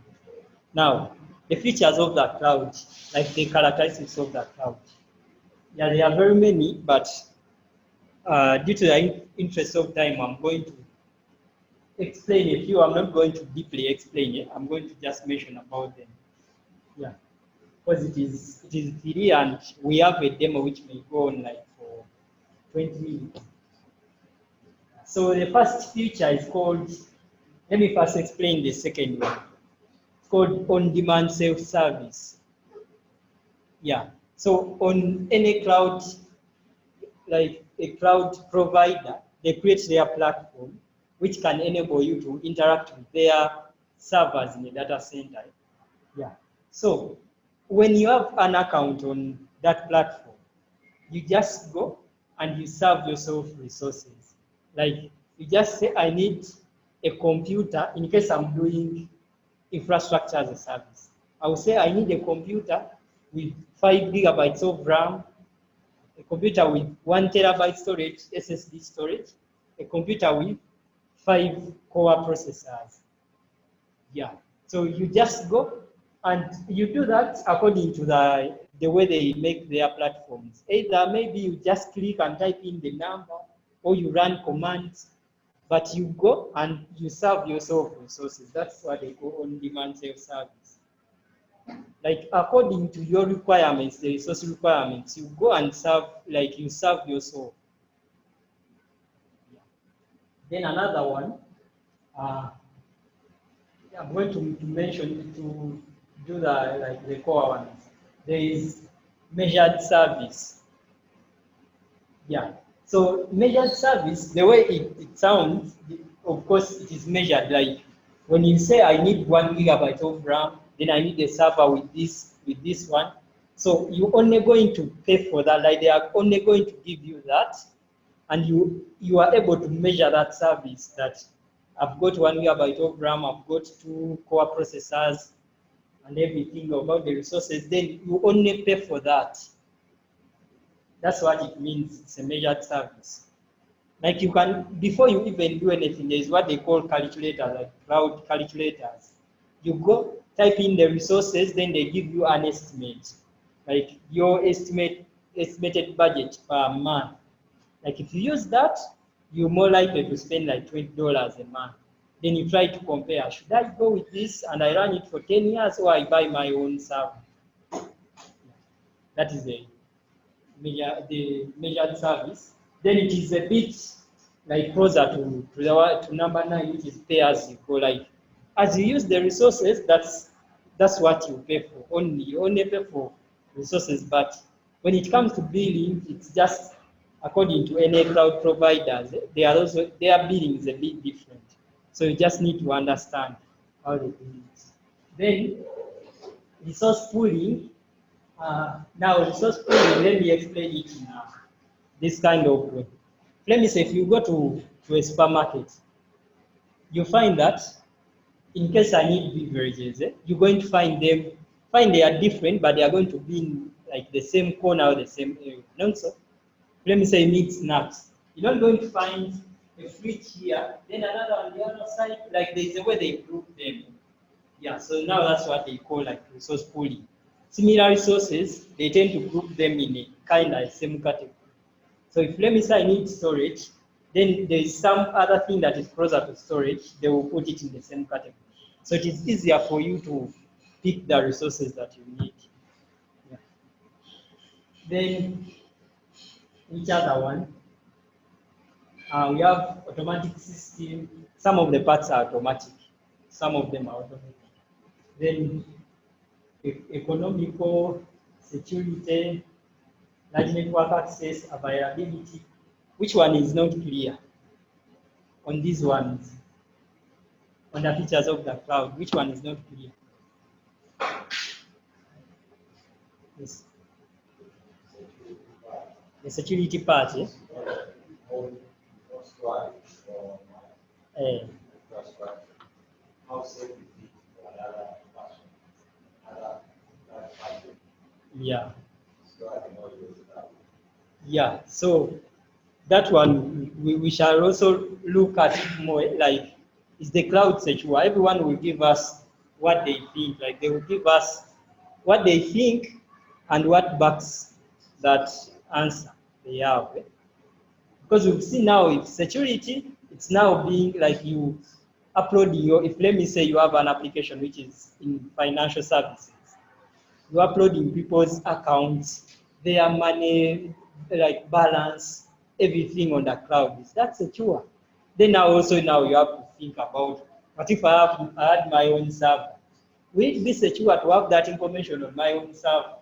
Now, the features of the cloud, like the characteristics of the cloud. Yeah, there are very many, but due to the interest of time, I'm going to explain a few. I'm not going to deeply explain it. I'm going to just mention about them. Yeah, because it is free, and we have a demo which may go on like for 20 minutes. So the first feature is called, let me first explain the second one. It's called on-demand self-service. Yeah, so on any cloud, like a cloud provider, they create their platform, which can enable you to interact with their servers in the data center. Yeah, so when you have an account on that platform, you just go and you serve yourself resources. Like you just say, I need a computer in case I'm doing infrastructure as a service. I will say I need a computer with 5 gigabytes of RAM, a computer with 1 terabyte storage, SSD storage, a computer with 5 core processors. Yeah. So you just go and you do that according to the way they make their platforms. Either maybe you just click and type in the number, or you run commands, but you go and you serve yourself resources. That's what they call on-demand self-service. Like according to your requirements, the resource requirements, you go and serve, like you serve yourself. Yeah. Then another one, I'm going to mention to do the core ones. There is measured service. Yeah. So measured service, the way it sounds, of course, it is measured. Like when you say I need 1 gigabyte of RAM, then I need a server with this one. So you're only going to pay for that. Like they are only going to give you that, and you are able to measure that service. That I've got 1 gigabyte of RAM, I've got 2 core processors, and everything about the resources. Then you only pay for that. That's what it means. It's a measured service. Like you can, before you even do anything, there is what they call calculators, like cloud calculators. You go type in the resources, then they give you an estimate, like your estimated budget per month. Like if you use that, you're more likely to spend like $20 a month. Then you try to compare, should I go with this and I run it for 10 years, or I buy my own server? That is the measured service. Then it is a bit like closer to number 9, which is pay as you go. Like as you use the resources, that's what you pay for. You only pay for resources, but when it comes to billing, it's just according to any cloud providers. Their billing is a bit different. So you just need to understand how they do it. Then resource pooling. Now, resource pooling, let me explain it in this kind of way. Let me say, if you go to a supermarket, you find that in case I need beverages, you're going to find they are different, but they are going to be in like the same corner or the same area. And so, let me say you need snacks. You're not going to find a fridge here, then another on the other side, like there's a way they group them. Yeah, so now that's what they call like resource pooling. Similar resources, they tend to group them in a kind of same category. So if let me say I need storage, then there is some other thing that is closer to storage, they will put it in the same category. So it is easier for you to pick the resources that you need. Yeah. Then which other one? We have automatic system. Some of the parts are automatic, some of them are automatic. Then economical, security, large network access, availability. Which one is not clear on these ones? On the features of the cloud, which one is not clear? Yes. The security part, eh? Eh, Yeah, so that one we shall also look at more, like, is the cloud secure? Everyone will give us what they think, like they will give us what they think and what backs that answer they have. Because we've seen now if security, it's now being like you upload your, if let me say you have an application which is in financial services, you upload in people's accounts, their money, like balance, everything on the cloud. Is that secure? Then now also now you have to think about, what if I had my own server? Will it be secure to have that information on my own server?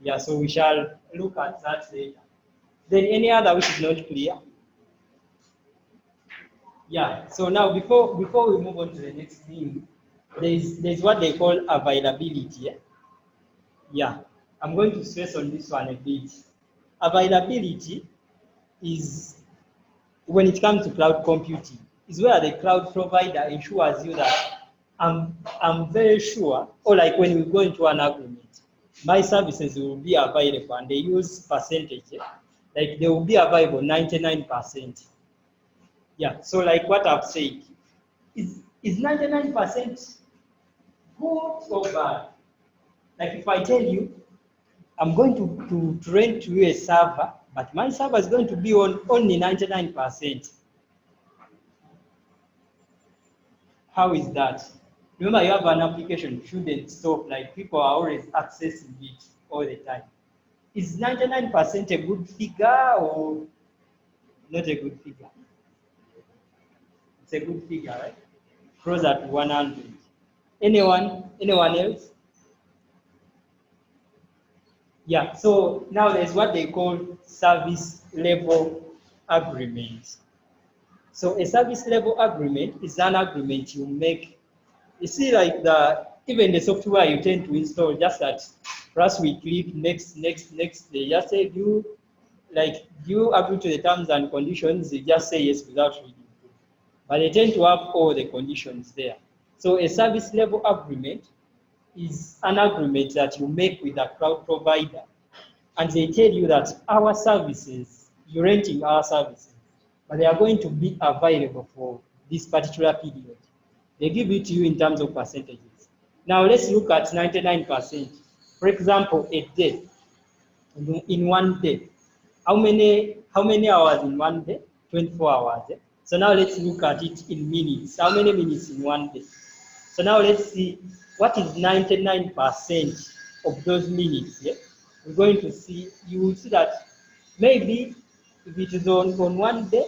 Yeah, so we shall look at that later. Then any other which is not clear? Yeah, so now before we move on to the next thing, there's what they call availability. Yeah? Yeah, I'm going to stress on this one a bit. Availability is, when it comes to cloud computing, is where the cloud provider ensures you that I'm very sure, or like when we go into an agreement, my services will be available, and they use percentage, like they will be available 99%. Yeah, so like what I've said, is 99% good or bad? Like if I tell you, I'm going to rent you a server, but my server is going to be on only 99%. How is that? Remember, you have an application, shouldn't stop, like people are always accessing it all the time. Is 99% a good figure or not a good figure? It's a good figure, right? Closer to 100. Anyone else? Yeah, so now there's what they call service level agreement. So a service level agreement is an agreement you make. You see, like even the software you tend to install, just that first we click next, they just say do you agree to the terms and conditions, they just say yes without reading. But they tend to have all the conditions there. So a service level agreement is an agreement that you make with a cloud provider, and they tell you that our services, you're renting our services, but they are going to be available for this particular period. They give it to you in terms of percentages. Now let's look at 99%. For example, a day, in one day, how many hours in one day? 24 hours. So now let's look at it in minutes. How many minutes in one day? So now let's see what is 99% of those minutes. Yeah? We're going to see, you will see that maybe if it is on one day,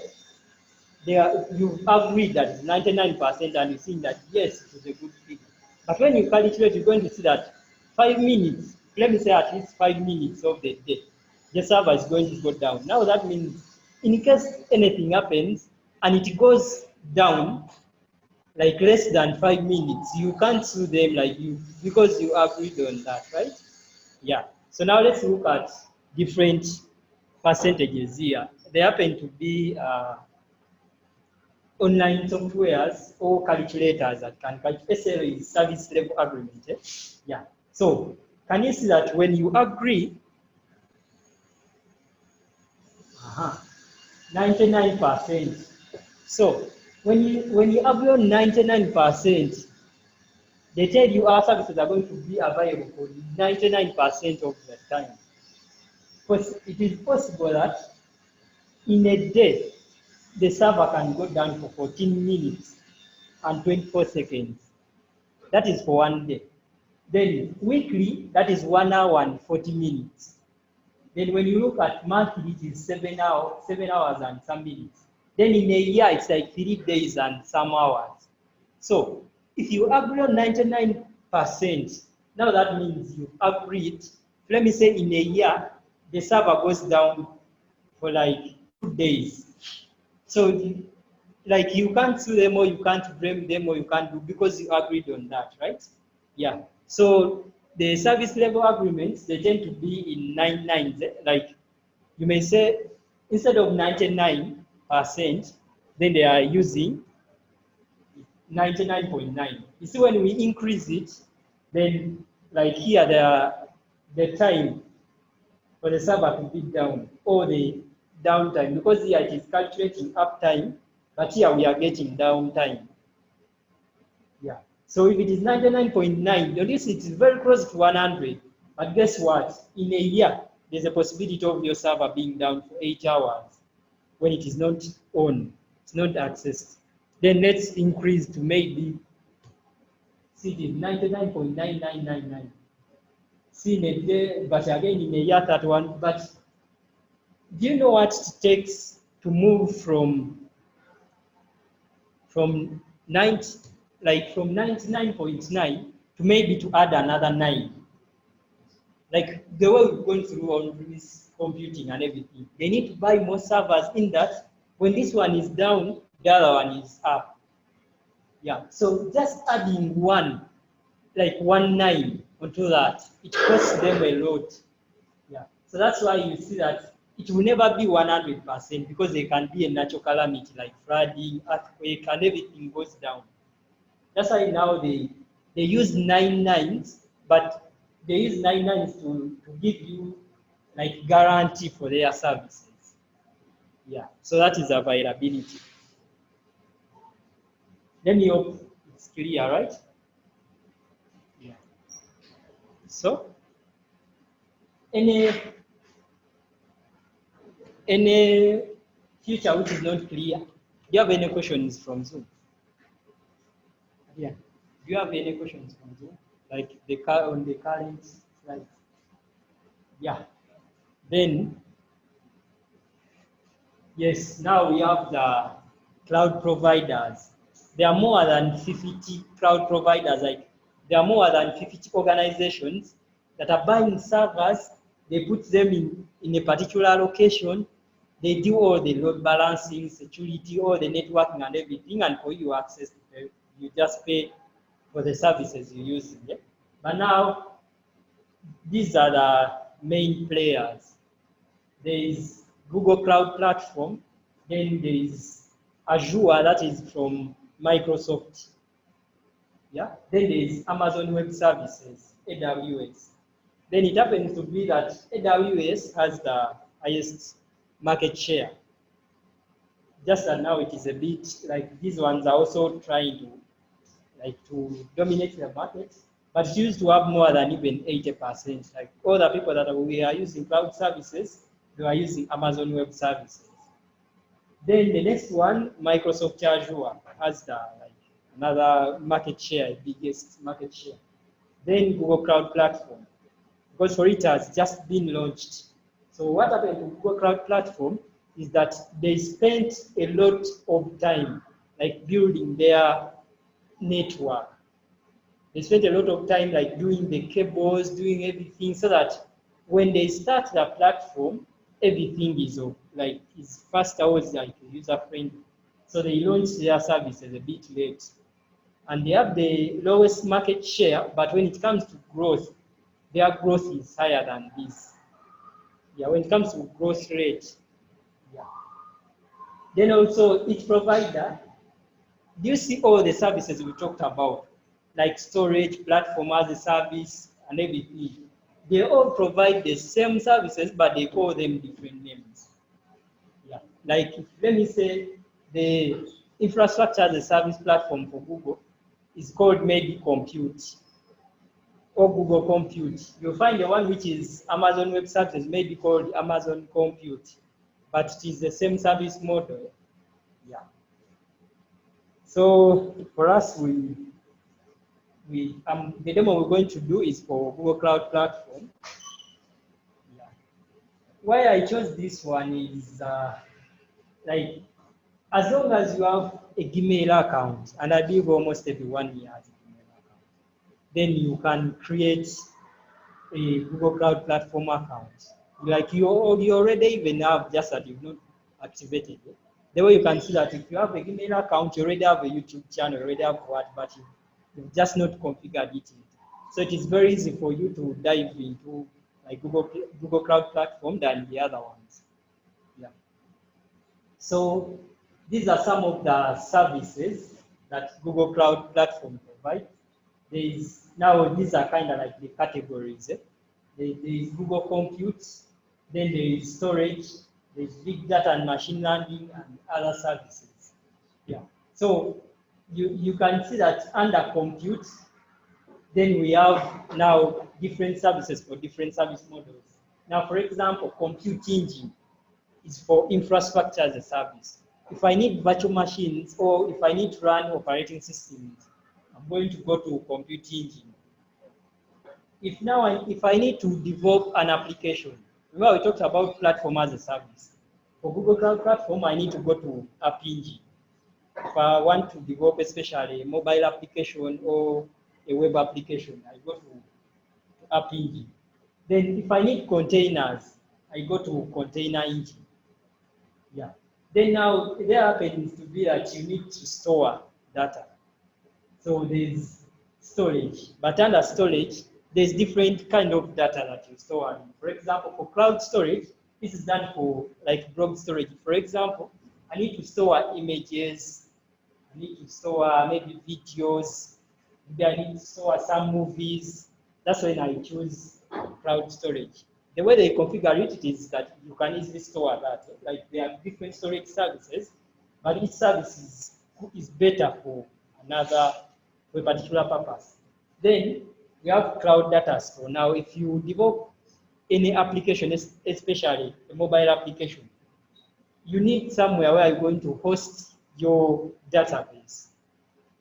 you agreed that it's 99% and you think that yes, it is a good figure. But when you calculate, you're going to see that 5 minutes, let me say at least 5 minutes of the day, the server is going to go down. Now that means in case anything happens and it goes down, like less than 5 minutes, you can't sue them because you agreed on that, right? Yeah. So now let's look at different percentages here. They happen to be online softwares or calculators that can calculate. SLA is service level agreement. Yeah. So can you see that when you agree, 99%. So when you agree on 99%, they tell you our services are going to be available for 99% of the time. Because it is possible that in a day, the server can go down for 14 minutes and 24 seconds. That is for one day. Then weekly, that is 1 hour and 40 minutes. Then when you look at monthly, it is 7 hours and some minutes. Then in a year, it's like 3 days and some hours. So if you agree on 99%, now that means you agreed. Let me say in a year, the server goes down for like 2 days. So like you can't sue them or you can't blame them or you can't do because you agreed on that, right? Yeah. So the service level agreements, they tend to be in 99. Like you may say instead of 99%, then they are using 99.9. You see, when we increase it, then like here the time for the server to be down, or the downtime, because here it is calculating uptime, but here we are getting downtime. Yeah. So if it is 99.9, notice it is very close to 100. But guess what? In a year, there's a possibility of your server being down for 8 hours when it is not on, it's not accessed. Then let's increase to maybe, see, it is 99.9999. See, in a day, but again in a year, that one. But do you know what it takes to move from 90, like from 99.9 to maybe to add another 9? Like the way we're going through on-premise computing and everything, they need to buy more servers in that when this one is down, the other one is up. Yeah, so just adding one, like 19 onto that, it costs them a lot. Yeah, so that's why you see that it will never be 100% because there can be a natural calamity like flooding, earthquake, and everything goes down. That's why now they use 99s, but they use 99s to give you like guarantee for their services. Yeah, so that is availability. Let me hope it's clear, right? Yeah. So any future which is not clear. Do you have any questions from Zoom? Yeah. Do you have any questions from Zoom? Like on the current slide? Yeah. Then, yes, now we have the cloud providers. There are more than 50 cloud providers. Like there are more than 50 organizations that are buying servers. They put them in a particular location. They do all the load balancing, security, all the networking and everything, and for you access, you just pay for the services you're using. Yeah? But now, these are the main players. There is Google Cloud Platform, then there is Azure, that is from Microsoft. Yeah. Then there is Amazon Web Services, AWS. Then it happens to be that AWS has the highest market share. Just that now it is a bit like these ones are also trying to dominate the market, but it used to have more than even 80%. Like all the people that we are using cloud services, they are using Amazon Web Services. Then the next one, Microsoft Azure has the another market share, biggest market share. Then Google Cloud Platform, because for it has just been launched. So what happened to Google Cloud Platform is that they spent a lot of time like building their network. They spent a lot of time like doing the cables, doing everything, so that when they start the platform, everything is like is faster, always like user friendly. So they launched their services a bit late, and they have the lowest market share. But when it comes to growth, their growth is higher than this. Yeah, when it comes to growth rate. Yeah. Then also each provider. Do you see all the services we talked about, like storage, platform as a service, and everything? They all provide the same services, but they call them different names. Yeah. Like, let me say the infrastructure as a service platform for Google is called maybe Compute or Google Compute. You'll find the one which is Amazon Web Services may be called Amazon Compute, but it is the same service model. Yeah. So for us, the demo we're going to do is for Google Cloud Platform. Yeah. Why I chose this one is like as long as you have a Gmail account, and I believe almost everyone here has a Gmail account, then you can create a Google Cloud Platform account. Like you already even have, just that you've not activated it. The way you can see that if you have a Gmail account, you already have a YouTube channel, you already have what, but you've just not configured it. So it is very easy for you to dive into like Google Cloud Platform than the other ones. Yeah. So these are some of the services that Google Cloud Platform provides. Now these are kind of like the categories. There is Google Compute, Then there is storage, there is big data and machine learning and other services. Yeah. So you can see that under compute, then we have now different services for different service models. Now, for example, compute engine is for infrastructure as a service. If I need virtual machines or if I need to run operating systems, I'm going to go to compute engine. If I need to develop an application, remember we talked about platform as a service. For Google Cloud Platform, I need to go to App Engine. If I want to develop especially a mobile application or a web application, I go to App Engine. Then if I need containers, I go to Container Engine. Yeah. Then now there happens to be that you need to store data. So there's storage, but under storage, there's different kind of data that you store. For example, for cloud storage, this is done for like blob storage. For example, I need to store images, I need to store maybe videos, maybe I need to store some movies. That's when I choose cloud storage. The way they configure it is that you can easily store that. Like there are different storage services, but each service is better for for a particular purpose. Then we have cloud data store. Now, if you develop any application, especially a mobile application, you need somewhere where you're going to host your database.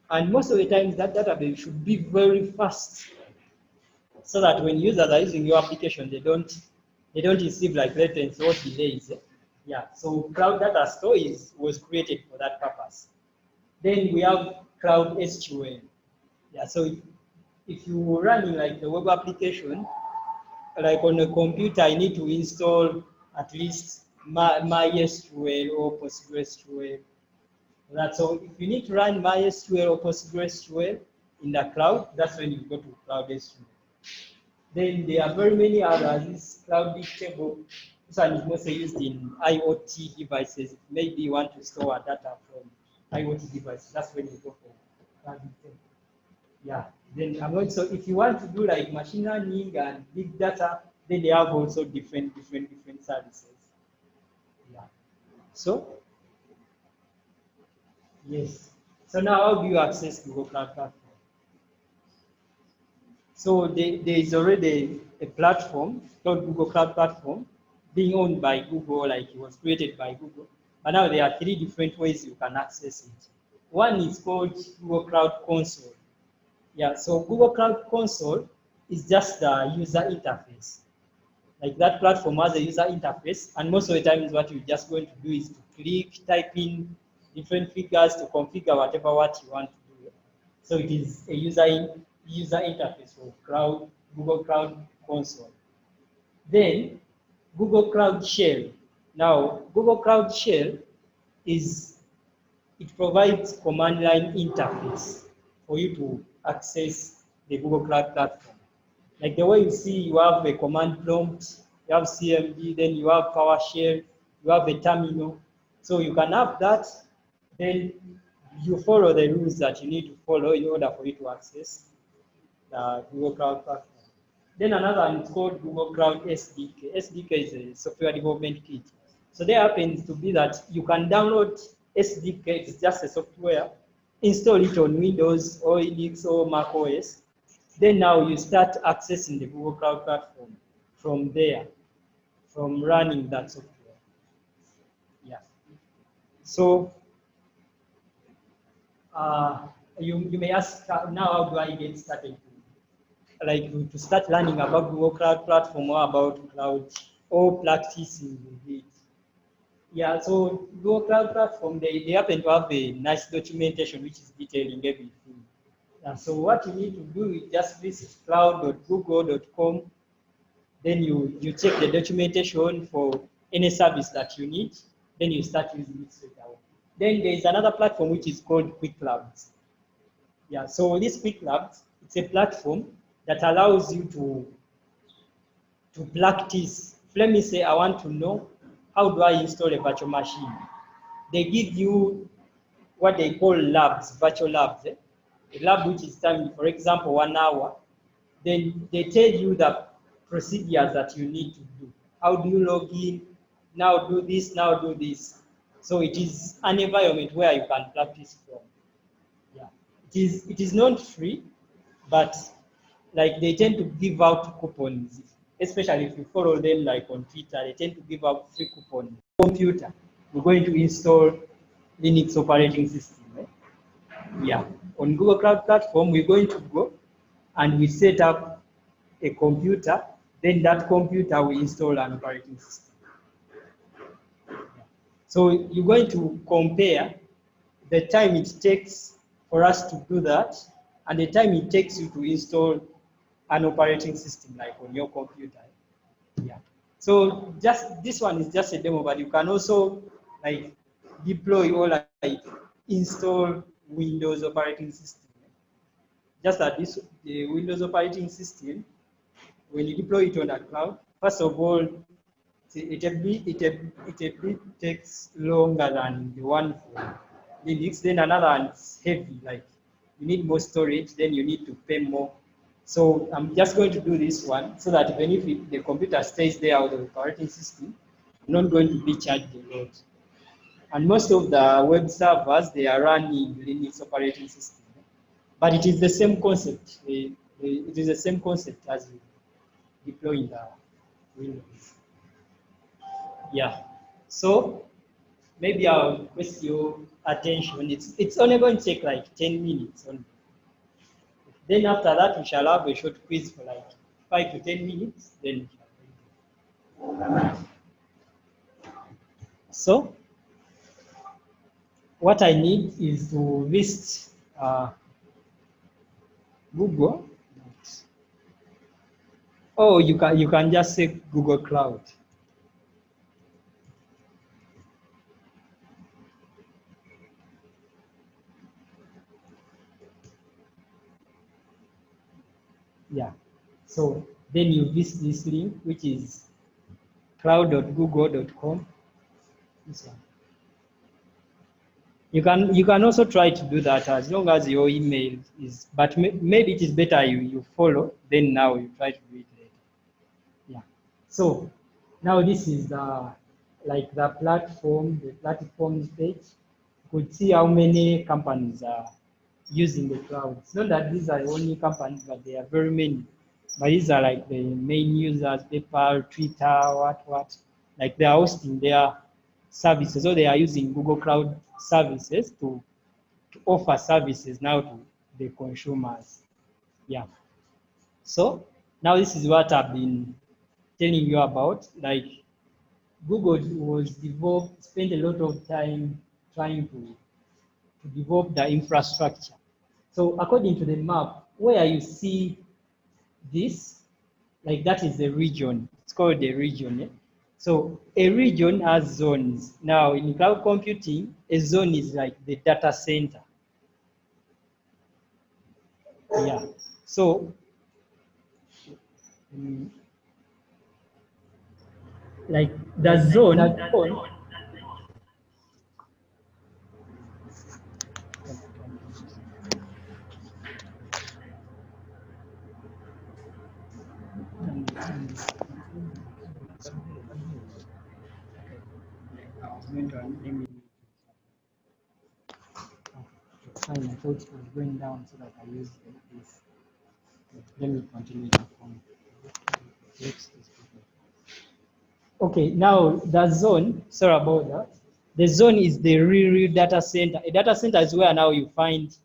And most of the times that database should be very fast so that when users are using your application, they don't receive like latency or delays. Yeah, so cloud data store was created for that purpose. Then we have cloud SQL. Yeah, so if you're running like the web application, like on a computer, I need to install at least MySQL or PostgreSQL. So if you need to run MySQL or PostgreSQL in the cloud, that's when you go to Cloud SQL. Then there are very many others. This Cloud Bigtable, this one is mostly used in IoT devices. Maybe you want to store data from IoT devices. That's when you go for Cloud Bigtable. Yeah. Then so if you want to do like machine learning and big data, then they have also different services. Yeah. So yes. So now how do you access Google Cloud Platform? So there is already a platform called Google Cloud Platform being owned by Google, like it was created by Google. But now there are 3 different ways you can access it. One is called Google Cloud Console. Yeah, so Google Cloud Console is just the user interface. Like that platform has a user interface, and most of the time what you're just going to do is to click, type in different figures to configure what you want to do. So it is a user interface for Google Cloud Console. Then Google Cloud Shell. Now Google Cloud Shell it provides command line interface for you to access the Google Cloud Platform. Like the way you see, you have a command prompt, you have CMD, then you have PowerShell, you have a terminal. So you can have that, then you follow the rules that you need to follow in order for you to access the Google Cloud Platform. Then another one is called Google Cloud SDK. SDK is a software development kit. So there happens to be that you can download SDK, it's just a software, install it on Windows or Linux or Mac OS. Then now you start accessing the Google Cloud Platform from there, from running that software. Yeah. So you may ask, now how do I get started? Like to start learning about Google Cloud Platform or about cloud or practicing with it. Yeah, so Google Cloud Platform, they happen to have a nice documentation which is detailing everything. Yeah, so what you need to do is just visit cloud.google.com. Then you check the documentation for any service that you need. Then you start using it straight away. Then there is another platform which is called QuickLabs. Yeah, so this QuickLabs, it's a platform that allows you to practice. Let me say I want to know how do I install a virtual machine. They give you what they call labs, virtual labs. A lab which is timed, for example, 1 hour. Then they tell you the procedures that you need to do. how do you log in, now do this, now do this. So it is an environment where you can practice from. Yeah, it is not free, but like they tend to give out coupons, especially if you follow them like on Twitter, they tend to give out free coupons. Computer, we're going to install Linux operating system. Right? Yeah, on Google Cloud Platform, we're going to go and we set up a computer, then that computer will install an operating system. So you're going to compare the time it takes for us to do that and the time it takes you to install an operating system like on your computer. Yeah. So just this one is just a demo, but you can also like deploy or like install Windows operating system. Just that the Windows operating system, when you deploy it on a cloud, first of all, it a bit takes longer than the one for Linux. Then another one is heavy, like you need more storage, then you need to pay more. So I'm just going to do this one so that even if the computer stays there with the operating system, I'm not going to be charged a lot. And most of the web servers, they are running Linux operating system. But it is the same concept. It is the same concept as deploying the Windows. Yeah. So maybe I'll request your attention. It's only going to take like 10 minutes only. Then after that, we shall have a short quiz for like 5 to 10 minutes. Then we shall. So what I need is to visit Google. Oh, you can just say Google Cloud. Yeah. So then you visit this link, which is cloud.google.com. This one. You can also try to do that as long as your email is, but maybe it is better you follow, then now you try to do it later. Yeah. So now this is the platform page. You could see how many companies are using the cloud. It's not that these are only companies, but there are very many. But these are like the main users, PayPal, Twitter, what. Like they are hosting their services, or they are using Google Cloud services to offer services now to the consumers. Yeah. So now this is what I've been telling you about. Like Google spent a lot of time trying to develop the infrastructure. So according to the map, where you see this, like that is a region. It's called a region. So a region has zones. Now in cloud computing, a zone is like the data center. Yeah. So like the zone. Fine, I thought it was going down so that I use this. Let me continue the phone. Okay, now the zone, sorry about that. The zone is the real data center. A data center is where now you find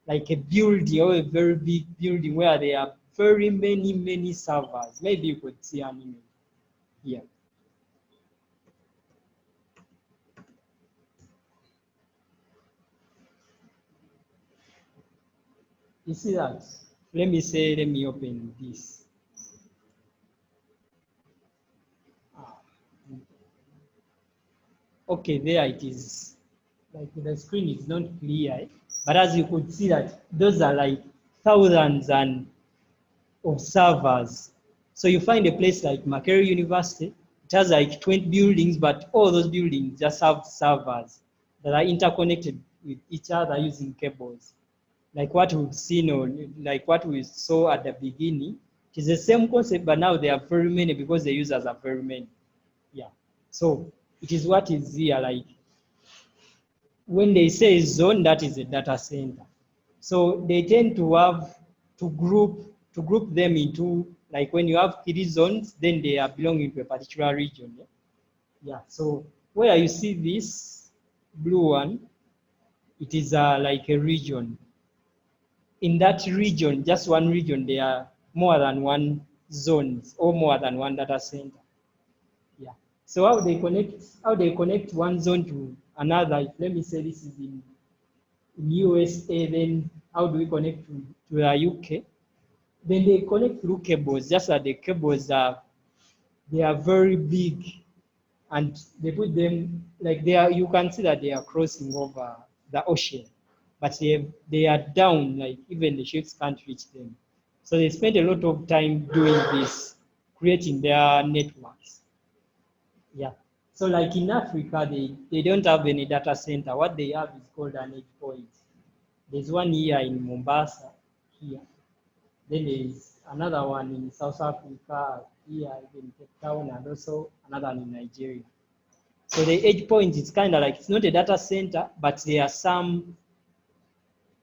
like a building or a very big building where there are very many servers. Maybe you could see an image here. You see that? Let me open this. Okay, there it is. Like the screen is not clear, but as you could see that those are like thousands of servers. So you find a place like Makerere University, it has like 20 buildings, but all those buildings just have servers that are interconnected with each other using cables. Like what we've seen, or like what we saw at the beginning, it is the same concept, but now there are very many because the users are very many. So it is what is here, like when they say zone, that is a data center. So they tend to have to group them into, like when you have 3 zones, then they are belonging to a particular region. Yeah. So where you see this blue one, it is like a region. In that region, just one region, there are more than one zones or more than one data center. Yeah. So how they connect one zone to another? Let me say this is in USA, then how do we connect to the UK? Then they connect through cables, just that the cables they are very big, and they put them like they are. You can see that they are crossing over the ocean, but they are down, like even the ships can't reach them. So they spend a lot of time doing this, creating their networks. Yeah. So like in Africa, they don't have any data center. What they have is called an edge point. There's one here in Mombasa, here. Then there's another one in South Africa, here in Cape Town, and also another one in Nigeria. So the edge point is kind of like, it's not a data center, but there are some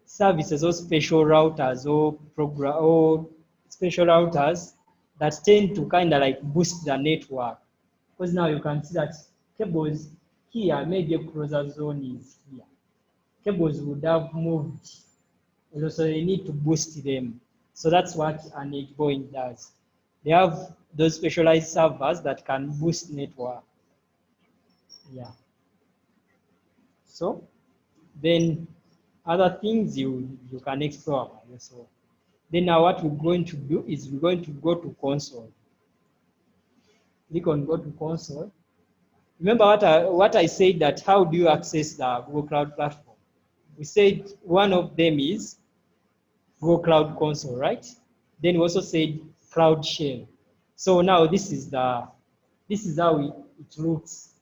services or special routers or special routers that tend to kind of like boost the network. Because now you can see that cables here, maybe a closer zone is here. Cables would have moved, so they need to boost them. So that's what an edge point does. They have those specialized servers that can boost network. Yeah. So then other things you can explore by yourself. Then now what we're going to do is we're going to go to console. Click on go to console. Remember what I said, that how do you access the Google Cloud Platform? We said one of them is Google Cloud Console, right? Then we also said Cloud Shell. So now this is how it looks,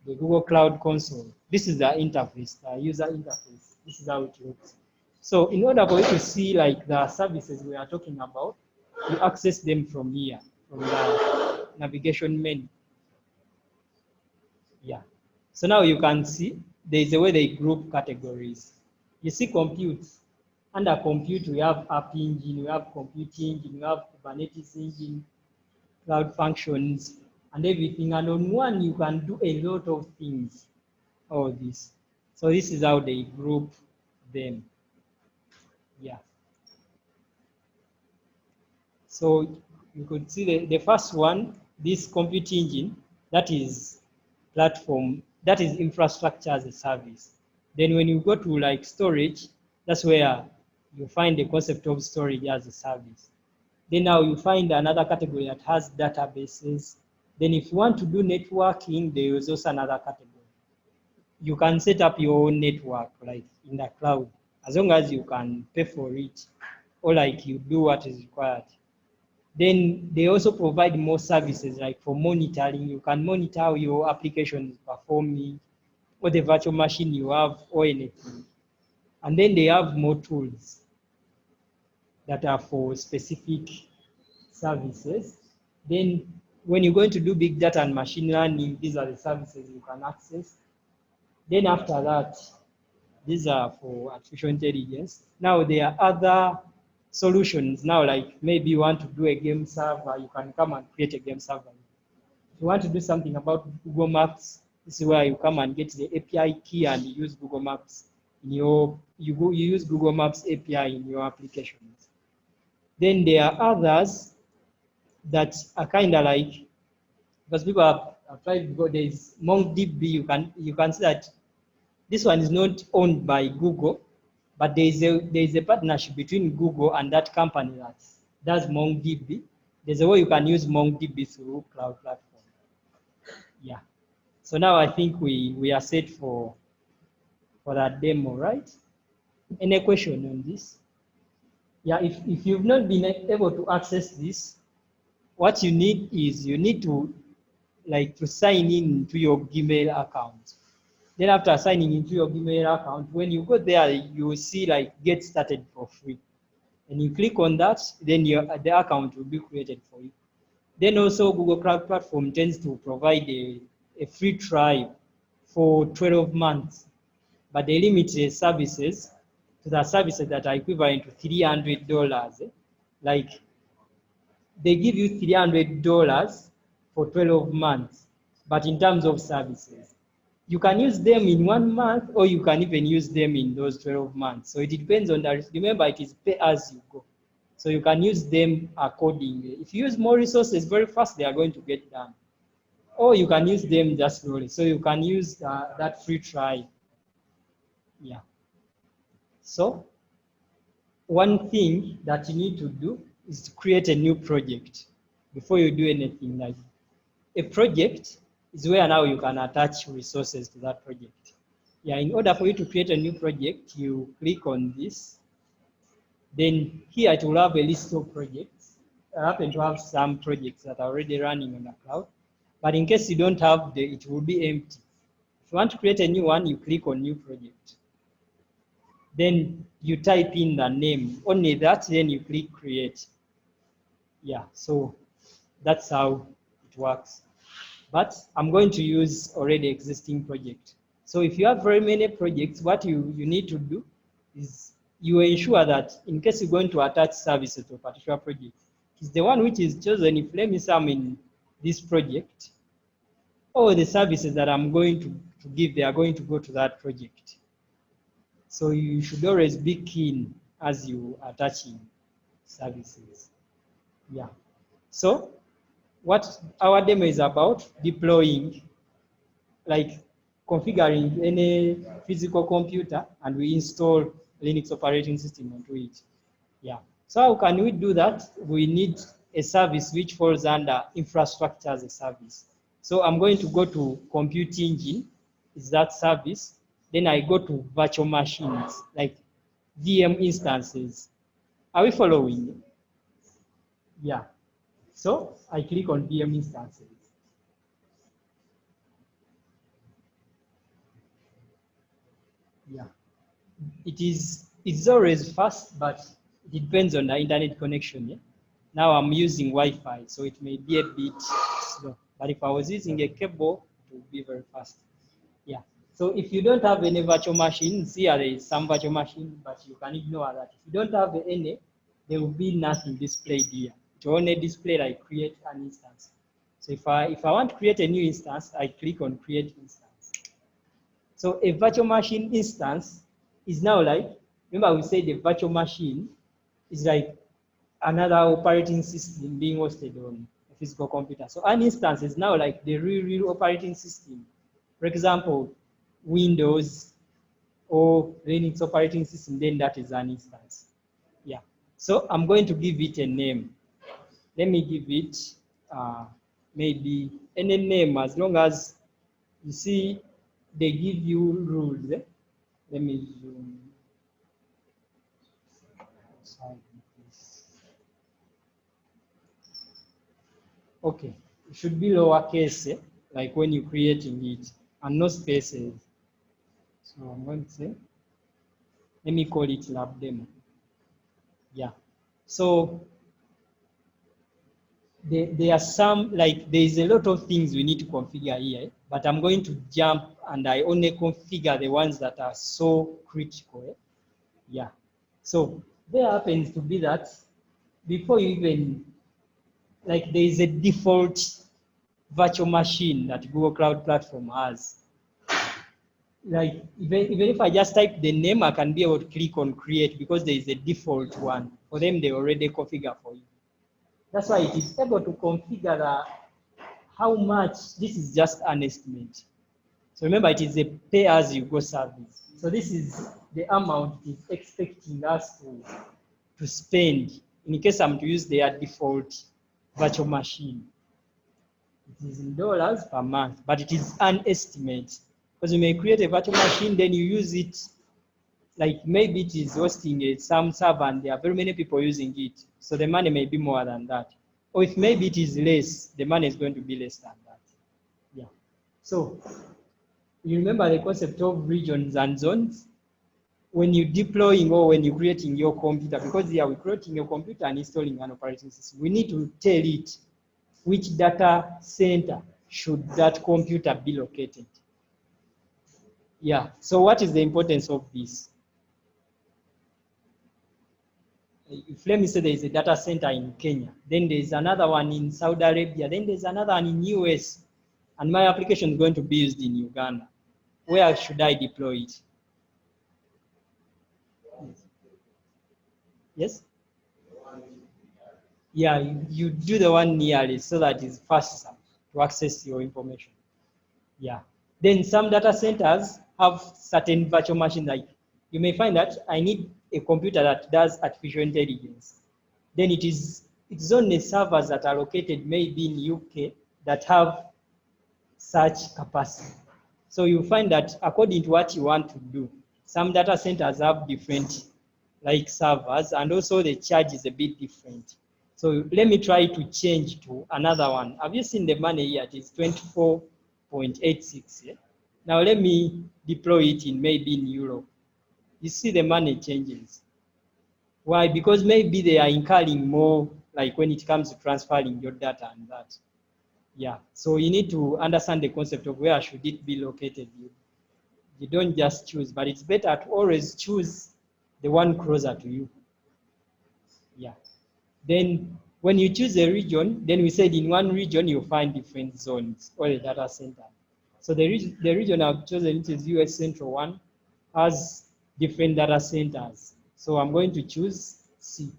the Google Cloud Console. This is the interface, the user interface. This is how it looks. So in order for you to see like the services we are talking about, you access them from here, from the navigation menu. Yeah. So now you can see there is a way they group categories. You see compute. Under compute, we have App Engine, we have Compute Engine, we have Kubernetes Engine, Cloud Functions, and everything. And on one, you can do a lot of things, all this. So this is how they group them. Yeah. So you could see the first one, this Compute Engine, that is platform, that is infrastructure as a service. Then when you go to like storage, that's where you find the concept of storage as a service. Then now you find another category that has databases. Then if you want to do networking, there is also another category. You can set up your own network, like in the cloud, as long as you can pay for it, or like you do what is required. Then they also provide more services, like for monitoring. You can monitor how your application is performing, or the virtual machine you have, or anything. And then they have more tools that are for specific services. Then when you're going to do big data and machine learning, these are the services you can access. Then after that, these are for artificial intelligence. Now there are other solutions. Now, like maybe you want to do a game server, you can come and create a game server. If you want to do something about Google Maps, this is where you come and get the API key and use Google Maps in you use Google Maps API in your applications. Then there are others that are kind of like, because people have tried to go, there's MongoDB. You can see that this one is not owned by Google, but there is a partnership between Google and that company that does MongoDB. There's a way you can use MongoDB through Cloud Platform. Yeah. So now I think we are set for that demo, right? Any question on this? Yeah, if you've not been able to access this, what you need is you need to sign in to your Gmail account. Then after signing into your Gmail account, when you go there, you will see like get started for free. And you click on that, then the account will be created for you. Then also Google Cloud Platform tends to provide a free trial for 12 months, but they limit the services to the services that are equivalent to $300. Like they give you $300 for 12 months, but in terms of services, you can use them in 1 month or you can even use them in those 12 months. So it depends on that. Remember, it is pay as you go. So you can use them accordingly. If you use more resources very fast, they are going to get done. Or you can use them just slowly. So you can use that free trial. Yeah. So one thing that you need to do is to create a new project before you do anything. Like a project is where now you can attach resources to that project. Yeah, in order for you to create a new project, you click on this. Then here it will have a list of projects. I happen to have some projects that are already running on the cloud. But in case you don't have it will be empty. If you want to create a new one, you click on new project. Then you type in the name. Only that, then you click create. Yeah, so that's how it works. But I'm going to use already existing project. So if you have very many projects, what you need to do is you ensure that in case you're going to attach services to a particular project, it's the one which is chosen. If let me say I'm in this project, all the services that I'm going to give, they are going to go to that project. So you should always be keen as you are attaching services. Yeah. So what our demo is about, deploying, like configuring any physical computer, and we install Linux operating system onto it. Yeah. So how can we do that? We need a service which falls under infrastructure as a service. So I'm going to go to Compute Engine, is that service. Then I go to virtual machines, like VM instances. Are we following? Yeah. So I click on VM instances. Yeah. It's always fast, but it depends on the internet connection. Yeah? Now I'm using Wi-Fi, so it may be a bit slow. But if I was using a cable, it would be very fast. Yeah. So if you don't have any virtual machines, here there is some virtual machine, but you can ignore that. If you don't have any, there will be nothing displayed here. It will only display like create an instance. So if I want to create a new instance, I click on create instance. So a virtual machine instance is now like, remember we said the virtual machine is like another operating system being hosted on a physical computer. So an instance is now like the real operating system. For example, Windows or Linux operating system, then that is an instance. Yeah. So I'm going to give it a name. Let me give it maybe any name, as long as you see they give you rules. Eh? Let me zoom. Okay, it should be lowercase, like when you're creating it, and no spaces. So I'm going to say, let me call it lab demo. Yeah. So there are some, like there is a lot of things we need to configure here, but I'm going to jump and I only configure the ones that are so critical. Yeah. So there happens to be that before you even, like there is a default virtual machine that Google Cloud Platform has. Like even if I just type the name, I can be able to click on create because there is a default one. For them, they already configure for you. That's why it is able to configure how much. This is just an estimate. So remember, it is a pay-as-you-go service. So this is the amount it is expecting us to spend in case I'm to use their default virtual machine. It is in dollars per month, but it is an estimate. Because you may create a virtual machine, then you use it, like maybe it is hosting some server and there are very many people using it. So the money may be more than that. Or if maybe it is less, the money is going to be less than that. Yeah. So you remember the concept of regions and zones? When you're deploying or when you're creating your computer, because here we're creating your computer and installing an operating system, we need to tell it which data center should that computer be located? Yeah, so what is the importance of this? If let me say there is a data center in Kenya, then there's another one in Saudi Arabia, then there's another one in US, and my application is going to be used in Uganda. Where should I deploy it? Yes? Yeah, you do the one nearly so that it's faster to access your information. Yeah. Then some data centers have certain virtual machines. Like you may find that I need a computer that does artificial intelligence. Then it's only servers that are located maybe in UK that have such capacity. So you find that according to what you want to do, some data centers have different like servers, and also the charge is a bit different. So let me try to change to another one. Have you seen the money here? It is 24.86. Yeah? Now let me deploy it in maybe in Europe. You see the money changes. Why? Because maybe they are incurring more, like when it comes to transferring your data and that. Yeah, so you need to understand the concept of where should it be located. You don't just choose, but it's better to always choose the one closer to you. Yeah. Then when you choose a region, then we said in one region you'll find different zones or a data center. So the region I've chosen, it is US Central one, has different data centers. So I'm going to choose C.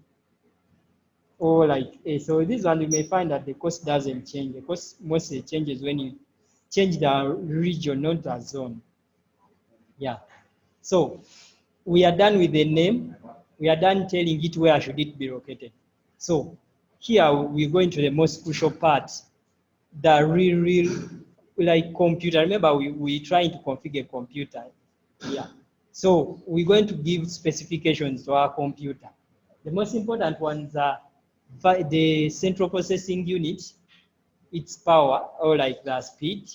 Or like A. So this one you may find that the cost doesn't change. The cost mostly changes when you change the region, not the zone. Yeah. So we are done with the name. We are done telling it where should it be located. So here we're going to the most crucial part, the real like computer. Remember, we're trying to configure a computer. Yeah. So we're going to give specifications to our computer. The most important ones are the central processing unit, its power, or like the speed,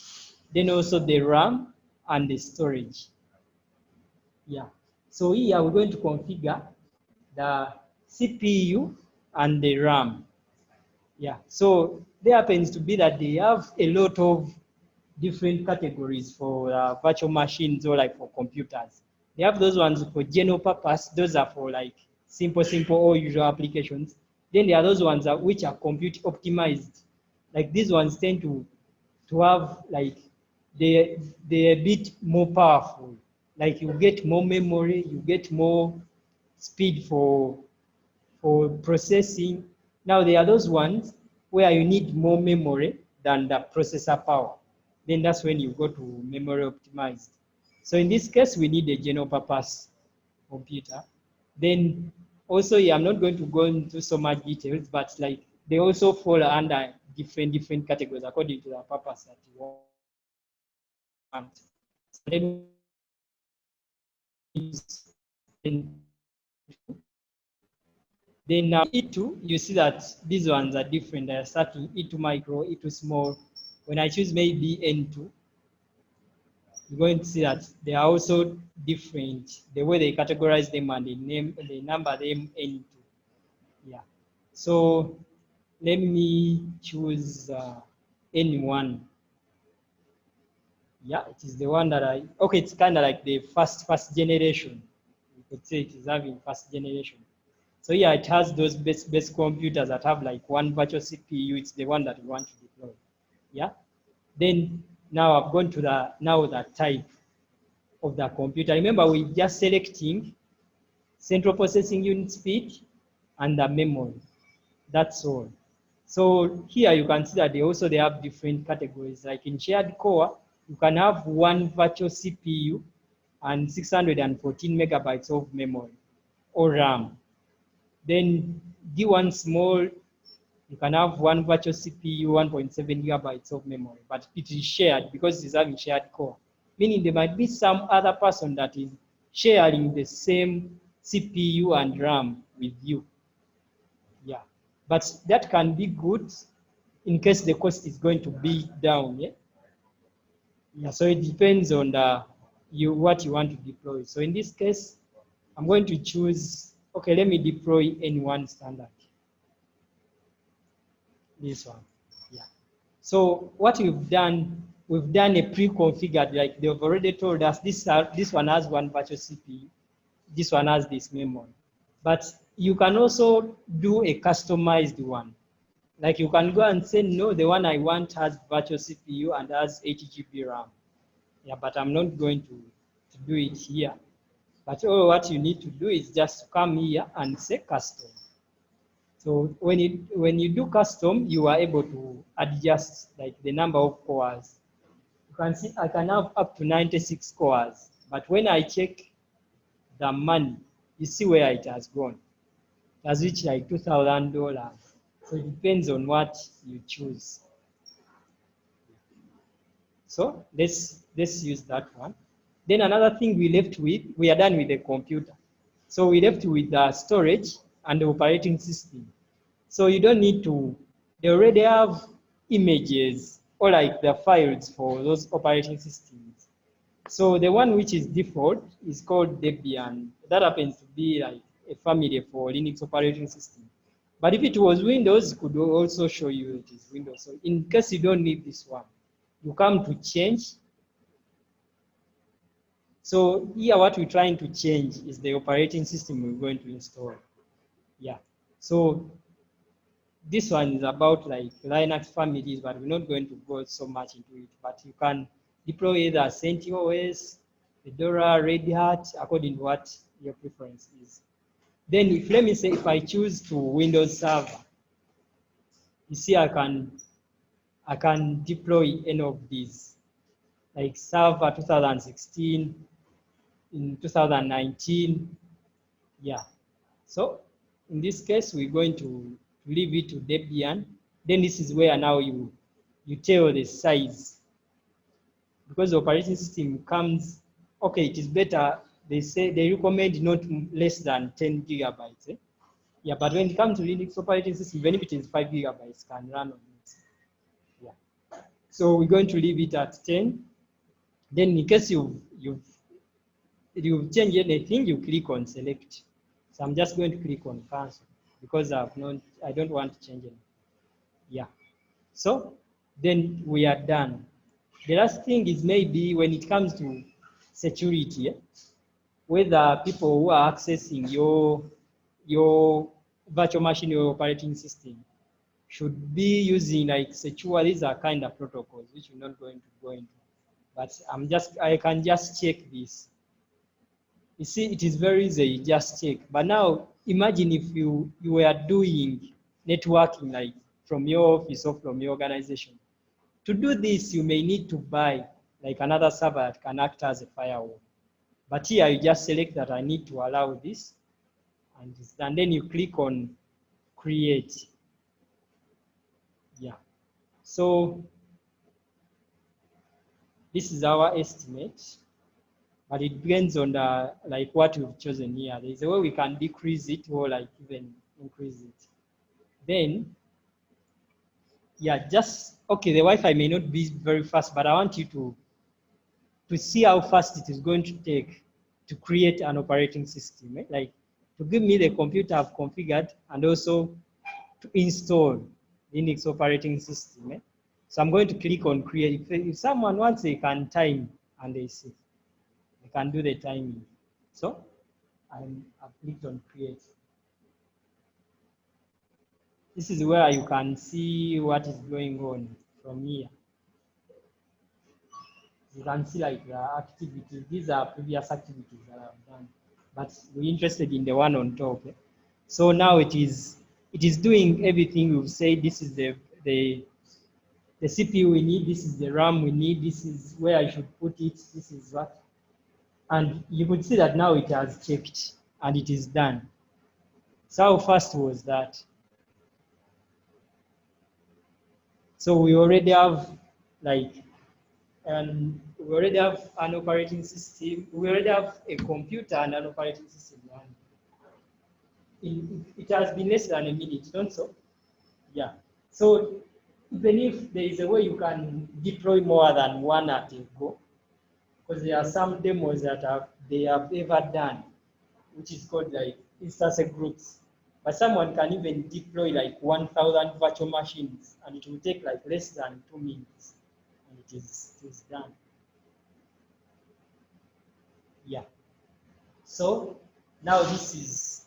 then also the RAM and the storage. Yeah. So here we're going to configure the CPU and the RAM. Yeah. So there happens to be that they have a lot of different categories for virtual machines or like for computers. They have those ones for general purpose. Those are for like simple or usual applications. Then there are those ones which are compute optimized. Like these ones tend to have like they're a bit more powerful. Like you get more memory, you get more speed for processing. Now there are those ones where you need more memory than the processor power. Then that's when you go to memory optimized. So in this case, we need a general purpose computer. Then also, yeah, I'm not going to go into so much details, but like they also fall under different categories according to the purpose that you want. So then now E2, you see that these ones are different. They are starting E2 micro, E2 small. When I choose maybe N2, you're going to see that they are also different. The way they categorize them and they number them N2. Yeah. So let me choose N1. Yeah, it is the one that okay, it's kind of like the first generation. You could say it is having first generation. So yeah, it has those base computers that have like one virtual CPU. It's the one that we want to deploy. Yeah. Then now I've gone to the type of the computer. Remember, we're just selecting central processing unit speed and the memory. That's all. So here you can see that they have different categories. Like in shared core, you can have one virtual CPU and 614 megabytes of memory or RAM. Then D1 small, you can have one virtual CPU, 1.7 gigabytes of memory, but it is shared because it is having shared core. Meaning there might be some other person that is sharing the same CPU and RAM with you. Yeah, but that can be good in case the cost is going to be down. Yeah, yeah. So it depends on what you want to deploy. So in this case, I'm going to choose. Okay, let me deploy N1 standard. This one. Yeah. So what we've done a pre-configured, like they've already told us this one has one virtual CPU, this one has this memory. But you can also do a customized one. Like you can go and say, no, the one I want has virtual CPU and has 8 GB RAM. Yeah, but I'm not going to do it here. But all what you need to do is just come here and say custom. So when you do custom, you are able to adjust like the number of cores. You can see I can have up to 96 cores, but when I check the money, you see where it has gone. It has reached like $2,000. So it depends on what you choose. So let's use that one. Then another thing we left with, we are done with the computer. So we left with the storage and the operating system. So you don't need to, they already have images or like the files for those operating systems. So the one which is default is called Debian. That happens to be like a family for Linux operating system. But if it was Windows, it could also show you it is Windows. So in case you don't need this one, you come to change. So here what we're trying to change is the operating system we're going to install. Yeah. So this one is about like Linux families, but we're not going to go so much into it. But you can deploy either CentOS, Fedora, Red Hat, according to what your preference is. Then if, let me say, if I choose to Windows Server, you see I can deploy any of these, like Server 2016, in 2019, yeah. So in this case, we're going to leave it to Debian. Then this is where now you tell the size, because the operating system comes, okay, it is better, they recommend not less than 10 gigabytes. Yeah, but when it comes to Linux operating system, even if it is 5 gigabytes, can run on it. Yeah. So we're going to leave it at 10. Then in case you change anything, you click on select. So I'm just going to click on cancel because I don't want to change anything. Yeah. So then we are done. The last thing is maybe when it comes to security, whether people who are accessing your virtual machine, your operating system, should be using like secure. These are kind of protocols which we're not going to go into. But I can just check this. You see, it is very easy, just check. But now, imagine if you were doing networking like from your office or from your organization. To do this, you may need to buy like another server that can act as a firewall. But here, you just select that I need to allow this, and then you click on create. Yeah. So this is our estimate. But it depends on the like what we've chosen here. There's a way we can decrease it or like even increase it. Then, yeah, just okay. The Wi-Fi may not be very fast, but I want you to see how fast it is going to take to create an operating system. Like to give me the computer I've configured and also to install Linux operating system. So I'm going to click on create. If someone wants, they can time and they see. Can do the timing. So I've clicked on create. This is where you can see what is going on from here. You can see like the activities. These are previous activities that I've done, but we're interested in the one on top. So now it is doing everything we've said. This is the CPU we need. This is the RAM we need. This is where I should put it. This is what. And you could see that now it has checked and it is done. So how fast was that? So we already have like, we already have an operating system. We already have a computer and an operating system. It has been less than a minute, don't so? Yeah. So even if there is a way you can deploy more than one at a go, because there are some demos that they have ever done, which is called like instance groups. But someone can even deploy like 1,000 virtual machines, and it will take like less than 2 minutes, and it is done. Yeah. So now this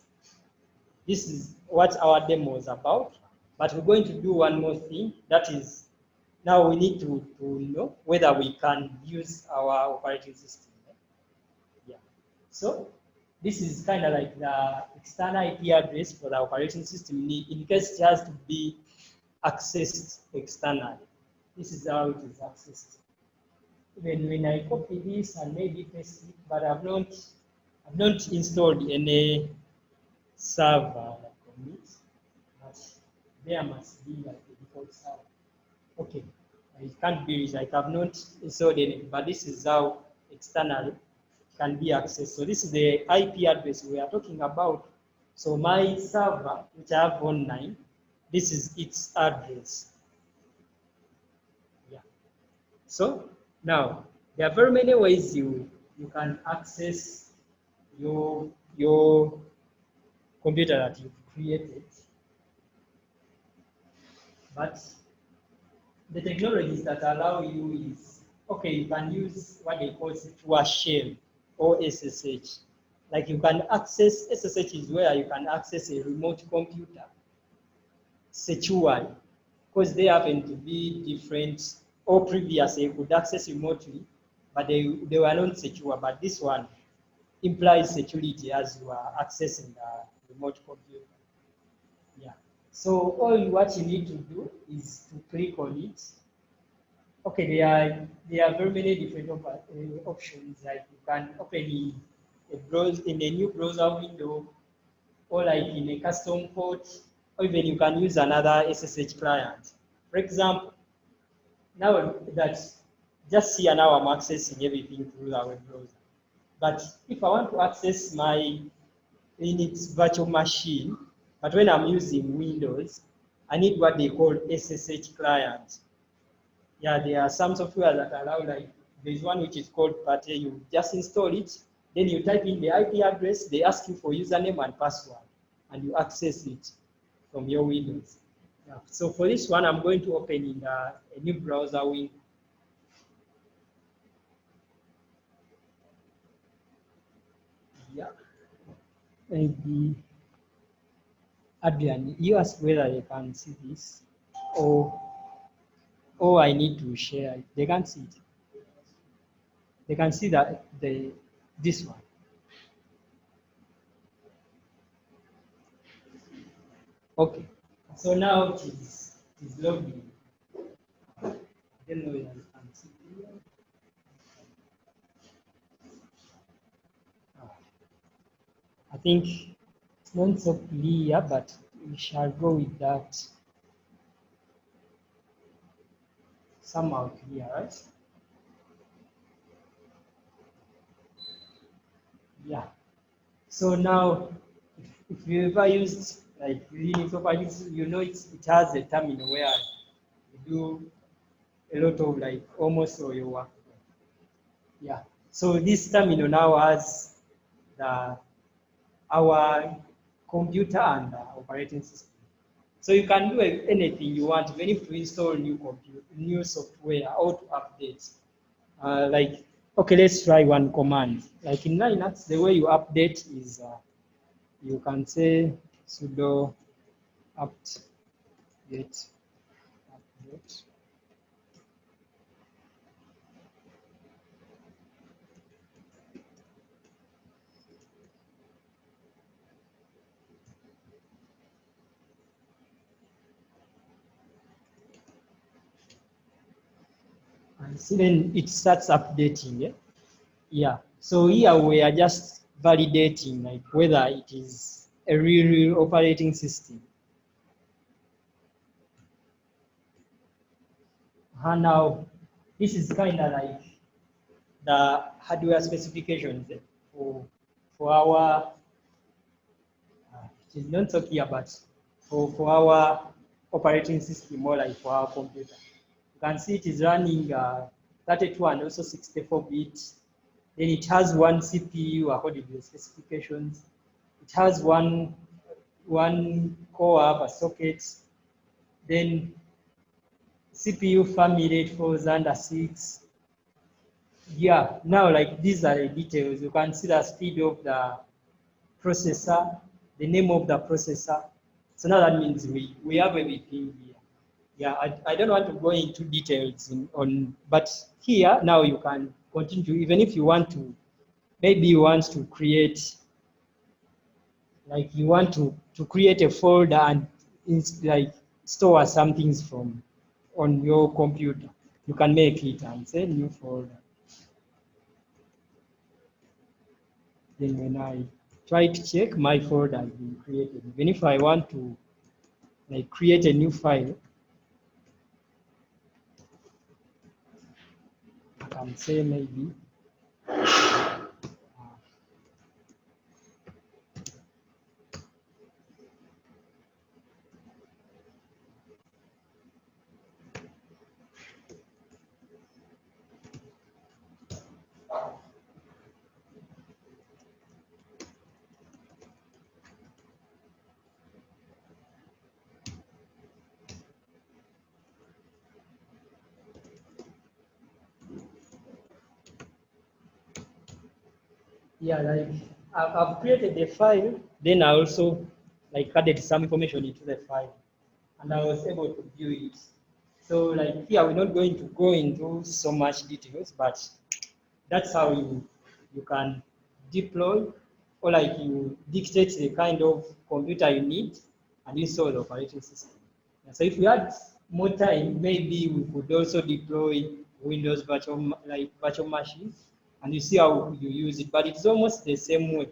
is what our demo is about. But we're going to do one more thing. That is, now we need to know whether we can use our operating system. Yeah. So this is kind of like the external IP address for the operating system in case it has to be accessed externally. This is how it is accessed. Even when I copy this and maybe paste it, but I've not installed any server like on it, but there must be like a default server. Okay, it can't be like I've not installed any, but this is how externally can be accessed. So this is the IP address we are talking about. So my server, which I have online, this is its address. Yeah. So now there are very many ways you can access your computer that you've created. But the technologies that allow you is, okay, you can use what they call secure shell or SSH. Like you can access, SSH is where you can access a remote computer securely, because they happen to be different, or previously you could access remotely, but they were not secure. But this one implies security as you are accessing the remote computer. Yeah. So all what you need to do is to click on it. Okay, there are very many different options. Like you can open in a new browser window, or like in a custom port, or even you can use another SSH client. For example, now that just here now I'm accessing everything through the web browser. But if I want to access my Linux virtual machine, but when I'm using Windows, I need what they call SSH client. Yeah, there are some software that allow, like there's one which is called Pate. You just install it, then you type in the IP address, they ask you for username and password, and you access it from your Windows. Yeah. So for this one, I'm going to open in a new browser window. Yeah. Maybe Adrian, you ask whether they can see this, or I need to share it. They can't see it. They can see that this one. Okay. So now it is logged in. I don't know if you can see it. I think it's not so clear, but we shall go with that. Somehow clear, right? Yeah. So now, if you ever used like Linux operating, you know it has a terminal where you do a lot of like almost all your work. Yeah. So this terminal now has our computer and operating system. So you can do anything you want, even if you install new software or to update. Like, okay, let's try one command. Like in Linux, the way you update is you can say sudo apt get update. And then it starts updating. Yeah? Yeah. So here we are just validating like whether it is a real operating system. And now this is kind of like the hardware specifications for our it is not so clear, but for our operating system, or like for our computer. You can see it is running 32 and also 64 bits. Then it has one CPU according to the specifications. It has one one core have a socket, then CPU family rate falls under 6. Yeah, now like these are the details. You can see the speed of the processor, the name of the processor. So now that means we have everything here. Yeah, I don't want to go into details but here now you can continue, even if you want to, maybe you want to create, like you want to create a folder and like store some things from on your computer. You can make it and say new folder. Then when I try to check, my folder has been created. Even if I want to like create a new file, I can say maybe yeah, like I've created a file, then I also like added some information into the file, and I was able to view it. So like here, we're not going to go into so much details, but that's how you can deploy, or like you dictate the kind of computer you need and install the operating system. And so if we had more time, maybe we could also deploy Windows virtual machines, and you see how you use it. But it's almost the same way,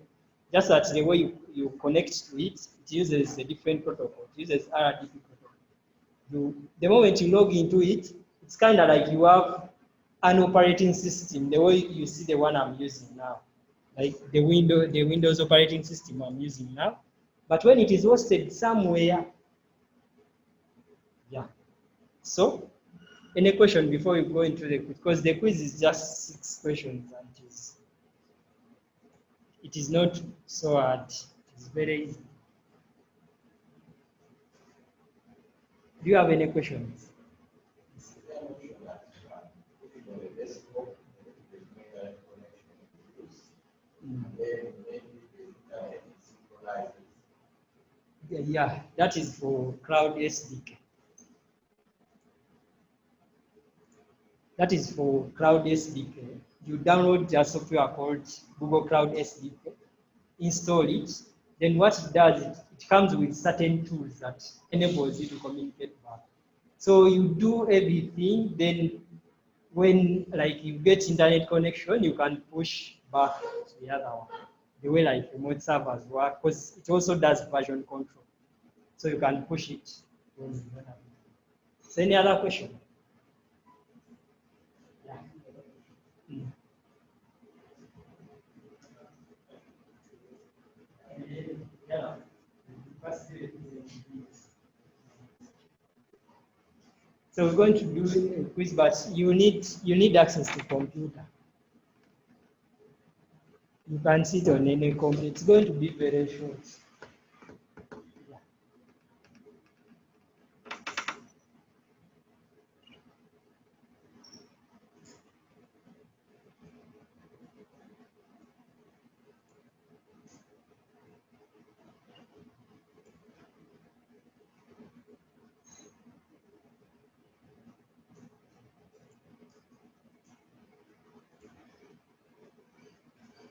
just that the way you connect to it, it uses a different protocol. It uses RDP protocol. The moment you log into it, it's kind of like you have an operating system, the way you see the one I'm using now, like the Windows operating system I'm using now. But when it is hosted somewhere, yeah. So, any question before we go into the quiz? Because the quiz is just 6 questions, and it is not so hard. It's very easy. Do you have any questions? Yeah, that is for Cloud SDK. That is for Cloud SDK. You download a software called Google Cloud SDK, install it. Then what it does, it comes with certain tools that enables you to communicate back. So you do everything, then when like you get internet connection, you can push back to the other one. The way like remote servers work, because it also does version control. So you can push it. So any other question? Yeah. Mm. Yeah. So we're going to do a quiz, but you need access to computer. You can sit on any computer. It's going to be very short. Yeah.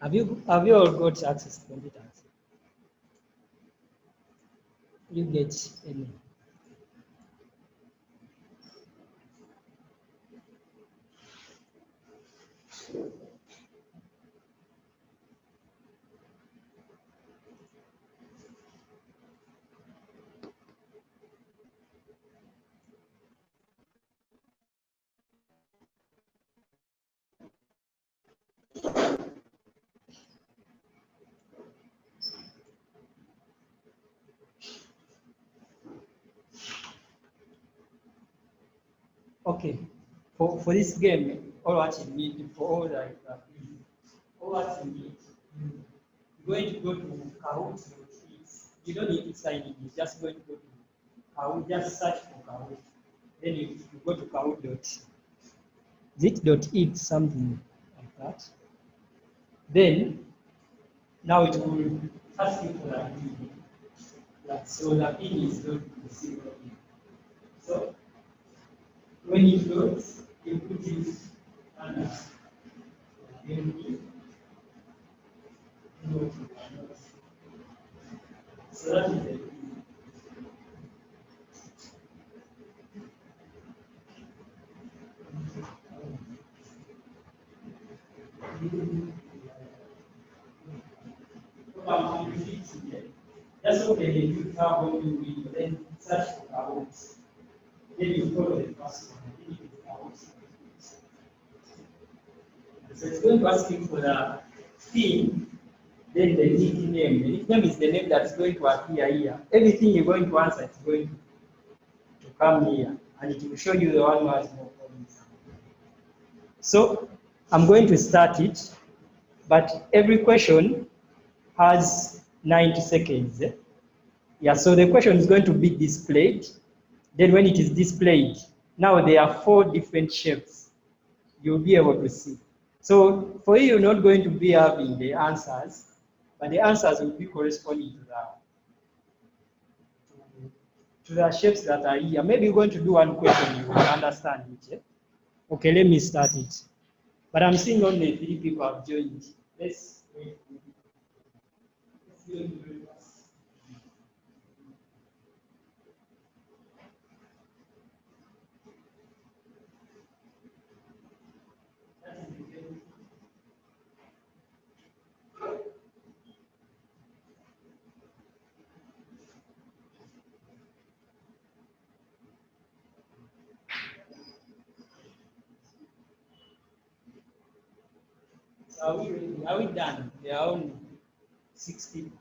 Have you all got access to computers? You get any? Okay. For this game, all what you need for all like all what you need, you're going to go to Kahoot.it. You don't need to sign in. You just going to go to Kahoot, just search for Kahoot. Then you go to Kahoot .it something like that. Then now it will ask you for a PIN. So the PIN is going to be zero. So when it loads, you put it under empty. So that is the PIN. That's okay. You have only window, then search for Kahoot. Then you follow the first one. Then you do Kahoot. So it's going to ask you for the theme, then the nickname. The nickname is the name that's going to appear here. Everything you're going to answer is going to come here, and it will show you the one who has more problems. So I'm going to start it, but every question has 90 seconds. Yeah, so the question is going to be displayed. Then when it is displayed, now there are 4 different shapes you'll be able to see. So for you, you're not going to be having the answers, but the answers will be corresponding to the shapes that are here. Maybe you're going to do one question, you will understand it. Yeah? Okay, let me start it. But I'm seeing only 3 people have joined. Let's wait. Let's go into it first. That is the game. So are we ready? Are we done? There are only 6 people.